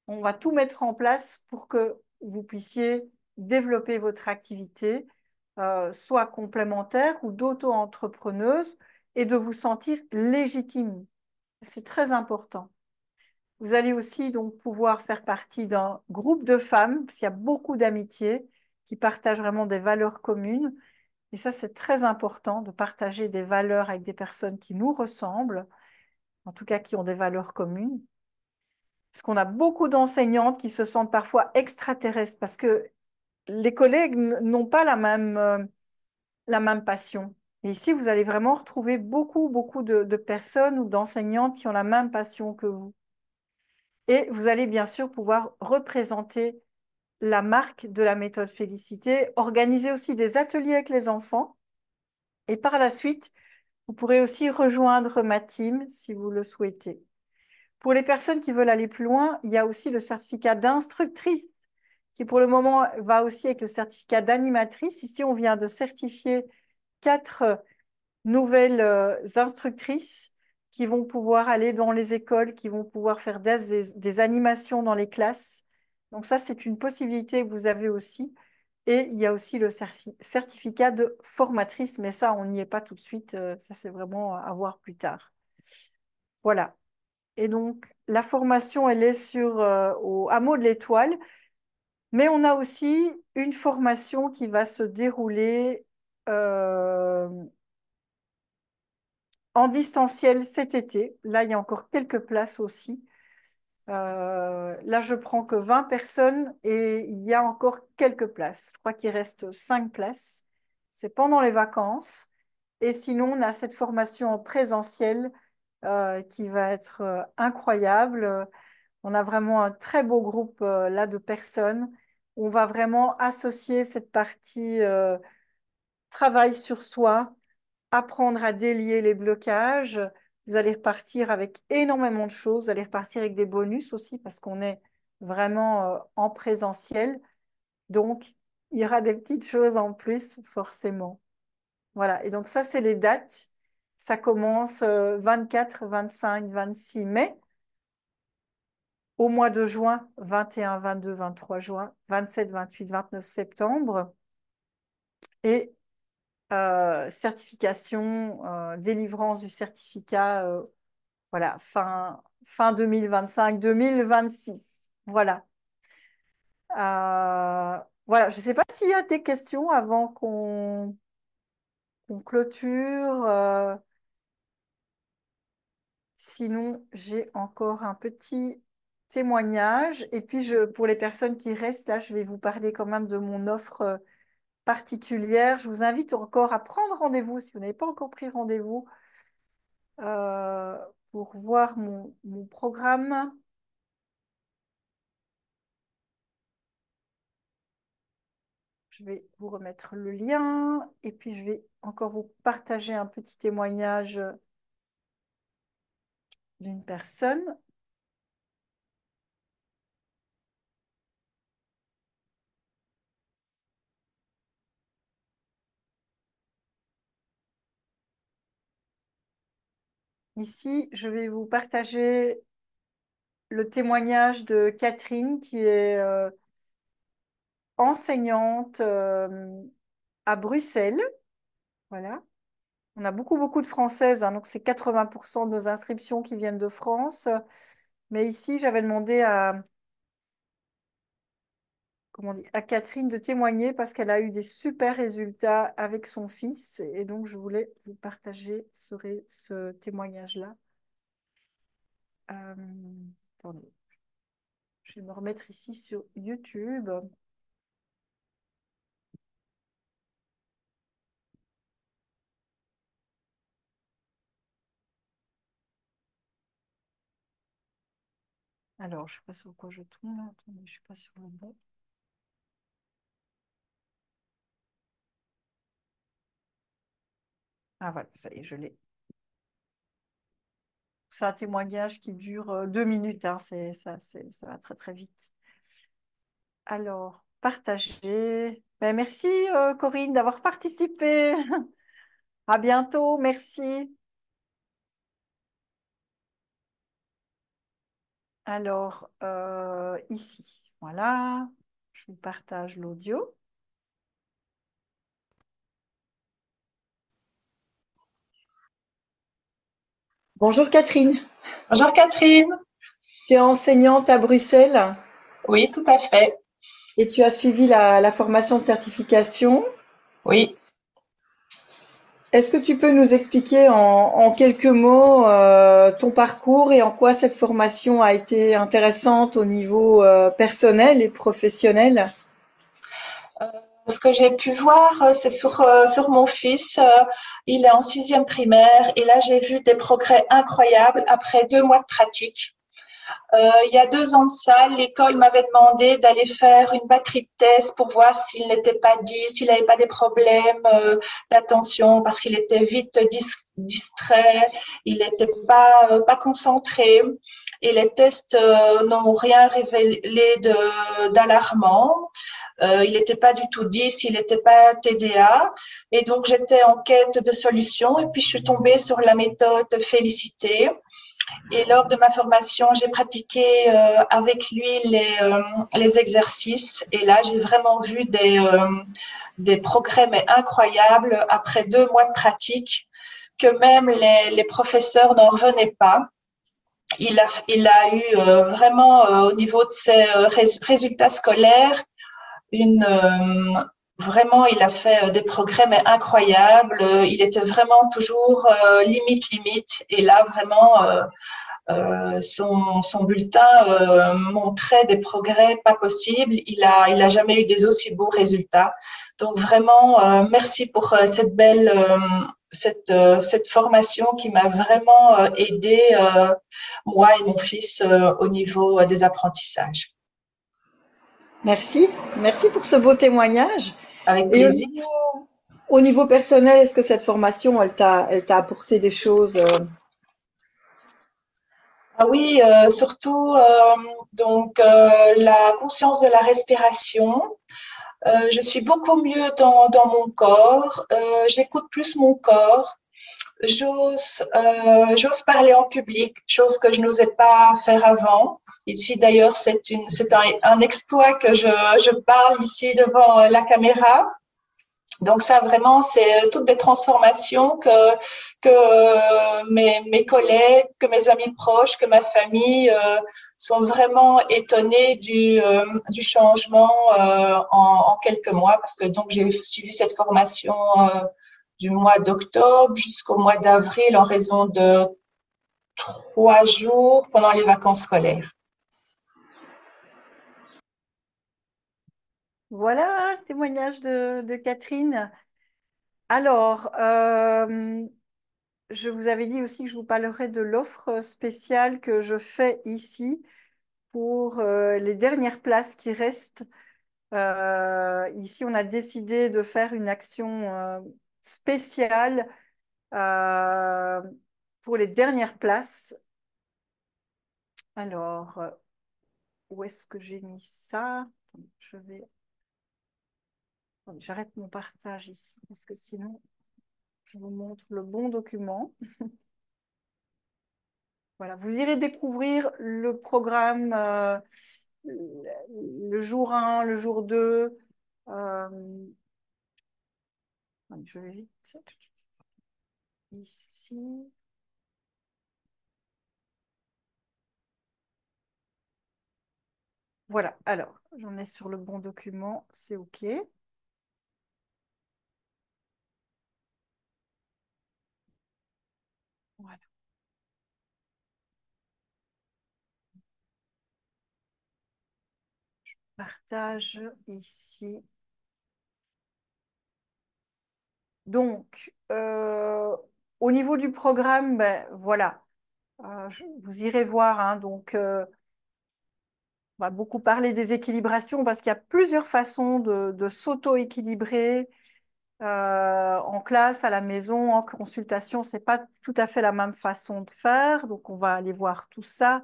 [SPEAKER 1] on va tout mettre en place pour que vous puissiez développer votre activité, soit complémentaire ou d'auto-entrepreneuse, et de vous sentir légitime. C'est très important. Vous allez aussi donc pouvoir faire partie d'un groupe de femmes, parce qu'il y a beaucoup d'amitiés qui partagent vraiment des valeurs communes. Et ça, c'est très important de partager des valeurs avec des personnes qui nous ressemblent, en tout cas qui ont des valeurs communes. Parce qu'on a beaucoup d'enseignantes qui se sentent parfois extraterrestres parce que les collègues n'ont pas la même passion. Et ici, vous allez vraiment retrouver beaucoup de personnes ou d'enseignantes qui ont la même passion que vous. Et vous allez bien sûr pouvoir représenter la marque de la méthode Félicité, organiser aussi des ateliers avec les enfants. Et par la suite, vous pourrez aussi rejoindre ma team si vous le souhaitez. Pour les personnes qui veulent aller plus loin, il y a aussi le certificat d'instructrice qui pour le moment va aussi avec le certificat d'animatrice. Ici, on vient de certifier 4 nouvelles instructrices qui vont pouvoir aller dans les écoles, qui vont pouvoir faire des animations dans les classes. Donc ça, c'est une possibilité que vous avez aussi. Et il y a aussi le certificat de formatrice, mais ça, on n'y est pas tout de suite. Ça, c'est vraiment à voir plus tard. Voilà. Et donc, la formation, elle est au hameau de l'Étoile, mais on a aussi une formation qui va se dérouler euh, en distanciel cet été. Là, il y a encore quelques places aussi. Là, je prends que 20 personnes et il y a encore quelques places. Je crois qu'il reste 5 places. C'est pendant les vacances. Et sinon, on a cette formation en présentiel qui va être incroyable. On a vraiment un très beau groupe là de personnes. On va vraiment associer cette partie travail sur soi, apprendre à délier les blocages. Vous allez repartir avec énormément de choses. Vous allez repartir avec des bonus aussi parce qu'on est vraiment en présentiel. Donc, il y aura des petites choses en plus, forcément. Voilà. Et donc, ça, c'est les dates. Ça commence 24, 25, 26 mai. Au mois de juin, 21, 22, 23 juin, 27, 28, 29 septembre. Et certification, délivrance du certificat, voilà, fin 2025, 2026. Voilà. Voilà, je ne sais pas s'il y a des questions avant qu'on clôture. Sinon, j'ai encore un petit témoignage. Et puis, pour les personnes qui restent là, je vais vous parler quand même de mon offre particulière. Je vous invite encore à prendre rendez-vous si vous n'avez pas encore pris rendez-vous euh, pour voir mon programme. Je vais vous remettre le lien et puis je vais encore vous partager un petit témoignage d'une personne. Ici, je vais vous partager le témoignage de Catherine qui est enseignante à Bruxelles. Voilà. On a beaucoup de Françaises, hein, donc c'est 80% de nos inscriptions qui viennent de France. Mais ici, j'avais demandé comment on dit, à Catherine de témoigner parce qu'elle a eu des super résultats avec son fils. Et donc, je voulais vous partager ce témoignage-là. Euh, attendez, je vais me remettre ici sur YouTube. Alors, je ne sais pas sur quoi je tourne là. Attendez, je ne suis pas sur le bon. Ah voilà, ça y est, je l'ai. C'est un témoignage qui dure 2 minutes, hein, ça va très très vite. Alors, partager. Ben, merci Corinne d'avoir participé. À bientôt, merci. Alors, ici, voilà, je vous partage l'audio. Bonjour Catherine,
[SPEAKER 3] Bonjour Catherine.
[SPEAKER 1] tu es enseignante à Bruxelles
[SPEAKER 3] Oui, tout à fait.
[SPEAKER 1] et tu as suivi la formation de certification.
[SPEAKER 3] Oui.
[SPEAKER 1] Est-ce que tu peux nous expliquer en quelques mots ton parcours et en quoi cette formation a été intéressante au niveau personnel et professionnel?
[SPEAKER 3] Euh, Ce que j'ai pu voir, c'est sur mon fils. Il est en sixième primaire et là, j'ai vu des progrès incroyables après 2 mois de pratique. Il y a 2 ans de ça, l'école m'avait demandé d'aller faire une batterie de tests pour voir s'il n'était pas dit, s'il n'avait pas des problèmes d'attention, parce qu'il était vite distrait, il n'était pas concentré. Et les tests n'ont rien révélé d'alarmant. Il n'était pas du tout 10, il n'était pas TDA. Et donc, j'étais en quête de solutions. Et puis, je suis tombée sur la méthode Félicité. Et lors de ma formation, j'ai pratiqué avec lui les exercices. Et là, j'ai vraiment vu des progrès mais incroyables après 2 mois de pratique, que même les professeurs n'en revenaient pas. Il a eu vraiment au niveau de ses résultats scolaires vraiment, il a fait des progrès mais incroyables. Il était vraiment toujours limite. Et là, vraiment, son bulletin montrait des progrès pas possibles. Il a jamais eu des aussi beaux résultats. Donc vraiment, merci pour cette formation qui m'a vraiment aidé, moi et mon fils, au niveau des apprentissages.
[SPEAKER 1] Merci, merci pour ce beau témoignage.
[SPEAKER 3] Avec
[SPEAKER 1] Et
[SPEAKER 3] plaisir.
[SPEAKER 1] au niveau personnel, est-ce que cette formation, elle t'a apporté des choses
[SPEAKER 3] Ah oui, surtout donc la conscience de la respiration. Je suis beaucoup mieux dans mon corps. J'écoute plus mon corps. J'ose parler en public, chose que je n'osais pas faire avant. Ici d'ailleurs, c'est un exploit que je parle ici devant la caméra. Donc ça, vraiment, c'est toutes des transformations que mes collègues, que mes amis proches, que ma famille sont vraiment étonnés du changement en quelques mois, parce que donc j'ai suivi cette formation du mois d'octobre jusqu'au mois d'avril en raison de 3 jours pendant les vacances scolaires.
[SPEAKER 1] Voilà, le témoignage de Catherine. Alors, je vous avais dit aussi que je vous parlerai de l'offre spéciale que je fais ici pour les dernières places qui restent. Ici, on a décidé de faire une action spéciale euh, pour les dernières places. Alors, où est-ce que j'ai mis ça? Attends, j'arrête mon partage ici parce que sinon, je vous montre le bon document. Voilà, vous irez découvrir le programme le jour 1, le jour 2. Euh, je vais vite. Ici. Voilà, alors, j'en ai sur le bon document, c'est OK. Voilà, partage ici. Donc, au niveau du programme, ben, voilà, vous irez voir. Hein, donc, on va beaucoup parler des équilibrations parce qu'il y a plusieurs façons de s'auto-équilibrer. En classe, à la maison, en consultation, c'est pas tout à fait la même façon de faire. Donc, on va aller voir tout ça.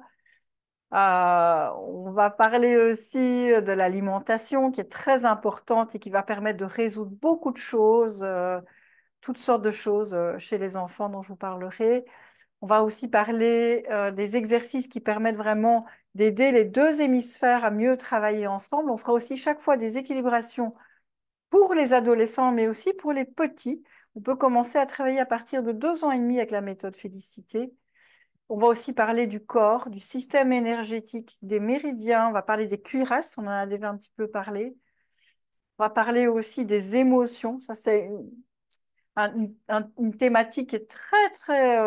[SPEAKER 1] On va parler aussi de l'alimentation qui est très importante et qui va permettre de résoudre beaucoup de choses, toutes sortes de choses chez les enfants dont je vous parlerai. On va aussi parler des exercices qui permettent vraiment d'aider les deux hémisphères à mieux travailler ensemble. On fera aussi chaque fois des équilibrations pour les adolescents, mais aussi pour les petits. On peut commencer à travailler à partir de 2 ans et demi avec la méthode Félicité. On va aussi parler du corps, du système énergétique, des méridiens. On va parler des cuirasses, on en a déjà un petit peu parlé. On va parler aussi des émotions. Ça, c'est une thématique qui est très, très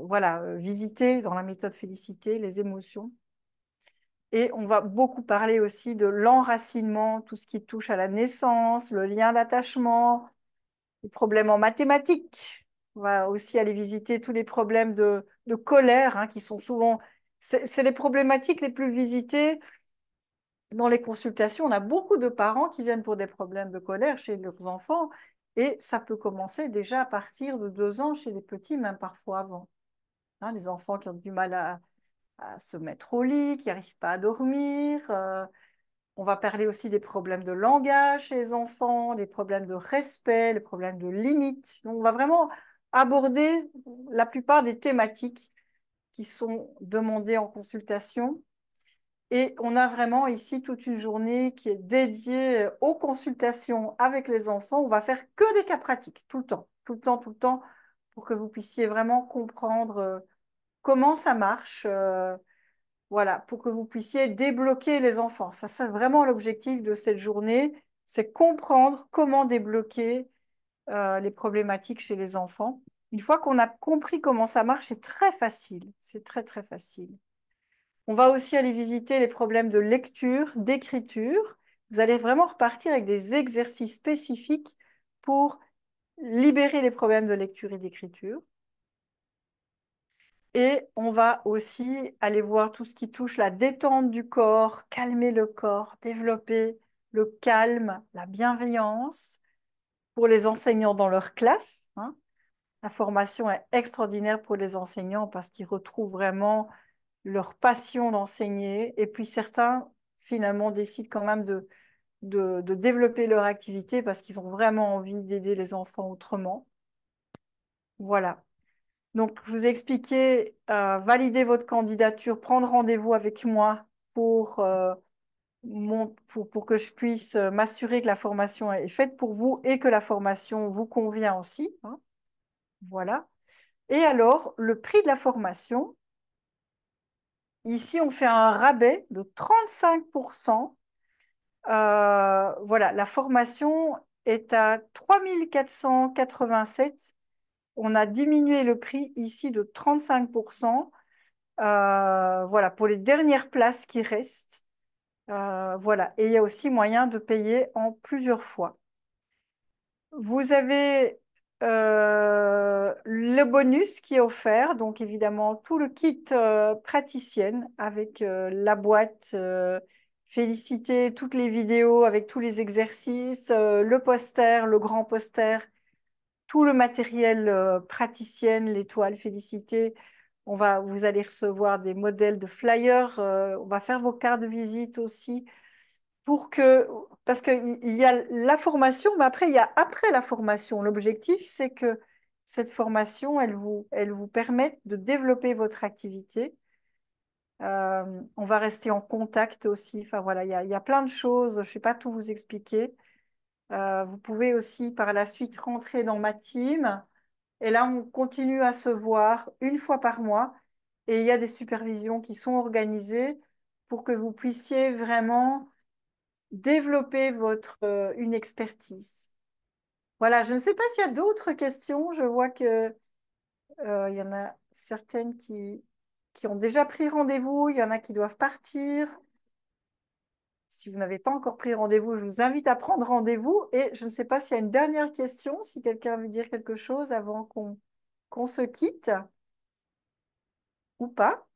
[SPEAKER 1] voilà, visitée dans la méthode Félicité, les émotions. Et on va beaucoup parler aussi de l'enracinement, tout ce qui touche à la naissance, le lien d'attachement, les problèmes en mathématiques. On va aussi aller visiter tous les problèmes de colère, hein, qui sont souvent... C'est les problématiques les plus visitées dans les consultations. On a beaucoup de parents qui viennent pour des problèmes de colère chez leurs enfants, et ça peut commencer déjà à partir de 2 ans chez les petits, même parfois avant. Hein, les enfants qui ont du mal à se mettre au lit, qui n'arrivent pas à dormir. On va parler aussi des problèmes de langage chez les enfants, des problèmes de respect, les problèmes de limites. Donc, on va vraiment aborder la plupart des thématiques qui sont demandées en consultation. Et on a vraiment ici toute une journée qui est dédiée aux consultations avec les enfants. On va faire que des cas pratiques, tout le temps, tout le temps, tout le temps, pour que vous puissiez vraiment comprendre comment ça marche. Voilà, pour que vous puissiez débloquer les enfants. Ça, c'est vraiment l'objectif de cette journée, c'est comprendre comment débloquer les problématiques chez les enfants. Une fois qu'on a compris comment ça marche, c'est très facile. C'est très, très facile. On va aussi aller visiter les problèmes de lecture, d'écriture. Vous allez vraiment repartir avec des exercices spécifiques pour libérer les problèmes de lecture et d'écriture. Et on va aussi aller voir tout ce qui touche la détente du corps, calmer le corps, développer le calme, la bienveillance pour les enseignants dans leur classe, hein. La formation est extraordinaire pour les enseignants parce qu'ils retrouvent vraiment leur passion d'enseigner. Et puis certains, finalement, décident quand même de développer leur activité parce qu'ils ont vraiment envie d'aider les enfants autrement. Voilà. Donc, je vous ai expliqué, valider votre candidature, prendre rendez-vous avec moi pour, pour que je puisse m'assurer que la formation est faite pour vous et que la formation vous convient aussi, hein. Voilà. Et alors, le prix de la formation, ici, on fait un rabais de 35%. Voilà, la formation est à 3 487. On a diminué le prix ici de 35%. Voilà, pour les dernières places qui restent. Voilà. Et il y a aussi moyen de payer en plusieurs fois. Vous avez le bonus qui est offert, donc évidemment tout le kit praticienne avec la boîte Félicité, toutes les vidéos avec tous les exercices, le poster, le grand poster, tout le matériel praticienne, l'étoile Félicité. Vous allez recevoir des modèles de flyers. On va faire vos cartes de visite aussi parce qu'il y a la formation, mais après, il y a après la formation. L'objectif, c'est que cette formation, elle vous permette de développer votre activité. On va rester en contact aussi. Enfin, voilà, il y a plein de choses. Je ne sais pas tout vous expliquer. Vous pouvez aussi par la suite rentrer dans ma team. Et là, on continue à se voir une fois par mois. Et il y a des supervisions qui sont organisées pour que vous puissiez vraiment développer une expertise. Voilà, je ne sais pas s'il y a d'autres questions. Je vois que, il y en a certaines qui ont déjà pris rendez-vous, il y en a qui doivent partir. Si vous n'avez pas encore pris rendez-vous, je vous invite à prendre rendez-vous. Et je ne sais pas s'il y a une dernière question, si quelqu'un veut dire quelque chose avant qu'on se quitte ou pas.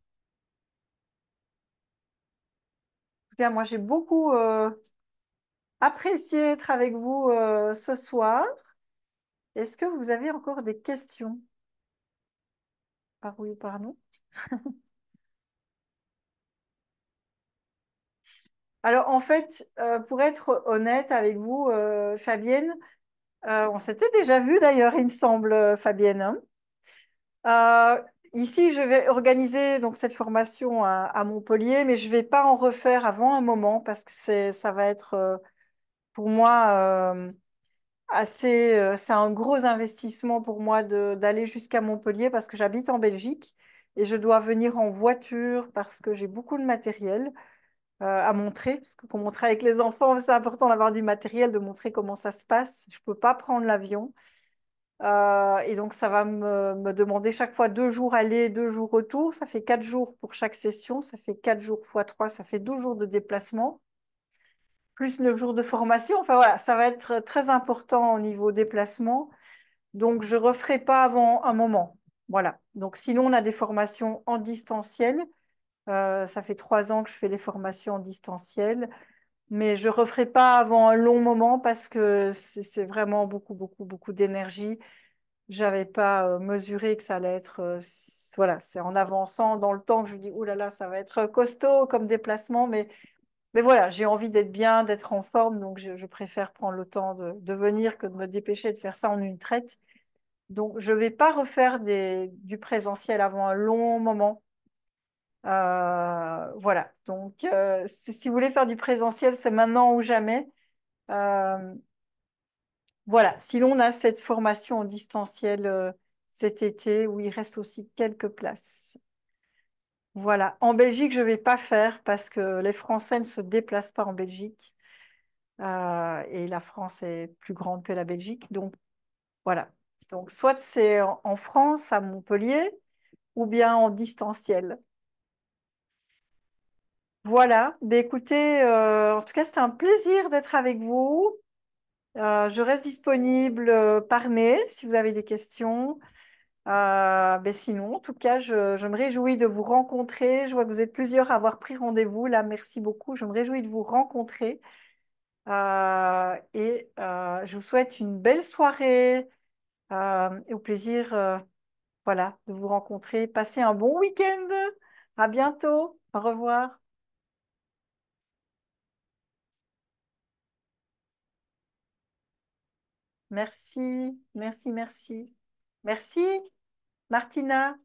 [SPEAKER 1] En tout cas, moi, j'ai beaucoup apprécié être avec vous ce soir. Est-ce que vous avez encore des questions par oui ou par non? Alors, en fait, pour être honnête avec vous, Fabienne, on s'était déjà vu d'ailleurs, il me semble, Fabienne, hein. Euh, Ici, je vais organiser donc cette formation à Montpellier, mais je vais pas en refaire avant un moment parce que ça va être pour moi c'est un gros investissement pour moi d'aller jusqu'à Montpellier parce que j'habite en Belgique et je dois venir en voiture parce que j'ai beaucoup de matériel à montrer. Parce que quand on travaille avec les enfants, c'est important d'avoir du matériel, de montrer comment ça se passe. Je peux pas prendre l'avion. Et donc, ça va me demander chaque fois 2 jours aller, 2 jours retour. Ça fait 4 jours pour chaque session. Ça fait 4 jours fois 3, ça fait 12 jours de déplacement, plus 9 jours de formation. Enfin voilà, ça va être très important au niveau déplacement. Donc, je ne referai pas avant un moment. Voilà. Donc, sinon, on a des formations en distanciel. Ça fait 3 ans que je fais les formations en distanciel. Mais je ne referai pas avant un long moment parce que c'est vraiment beaucoup, beaucoup, beaucoup d'énergie. J'avais pas mesuré que ça allait être voilà, c'est en avançant dans le temps que je dis oh là là, ça va être costaud comme déplacement, mais voilà, j'ai envie d'être bien, d'être en forme, donc je préfère prendre le temps de venir que de me dépêcher de faire ça en une traite. Donc je vais pas refaire du présentiel avant un long moment. Voilà, donc si vous voulez faire du présentiel, c'est maintenant ou jamais. Euh, Voilà, sinon on a cette formation en distanciel cet été où il reste aussi quelques places. Voilà, en Belgique, je ne vais pas faire parce que les Français ne se déplacent pas en Belgique et la France est plus grande que la Belgique. Donc voilà, donc soit c'est en France, à Montpellier, ou bien en distanciel. Voilà, ben écoutez, en tout cas, c'est un plaisir d'être avec vous. Je reste disponible par mail si vous avez des questions. Ben sinon, en tout cas, je me réjouis de vous rencontrer. Je vois que vous êtes plusieurs à avoir pris rendez-vous. Là, merci beaucoup. Je me réjouis de vous rencontrer. Je vous souhaite une belle soirée et au plaisir voilà, de vous rencontrer. Passez un bon week-end. À bientôt. Au revoir. Merci, merci, merci. Merci, Martina.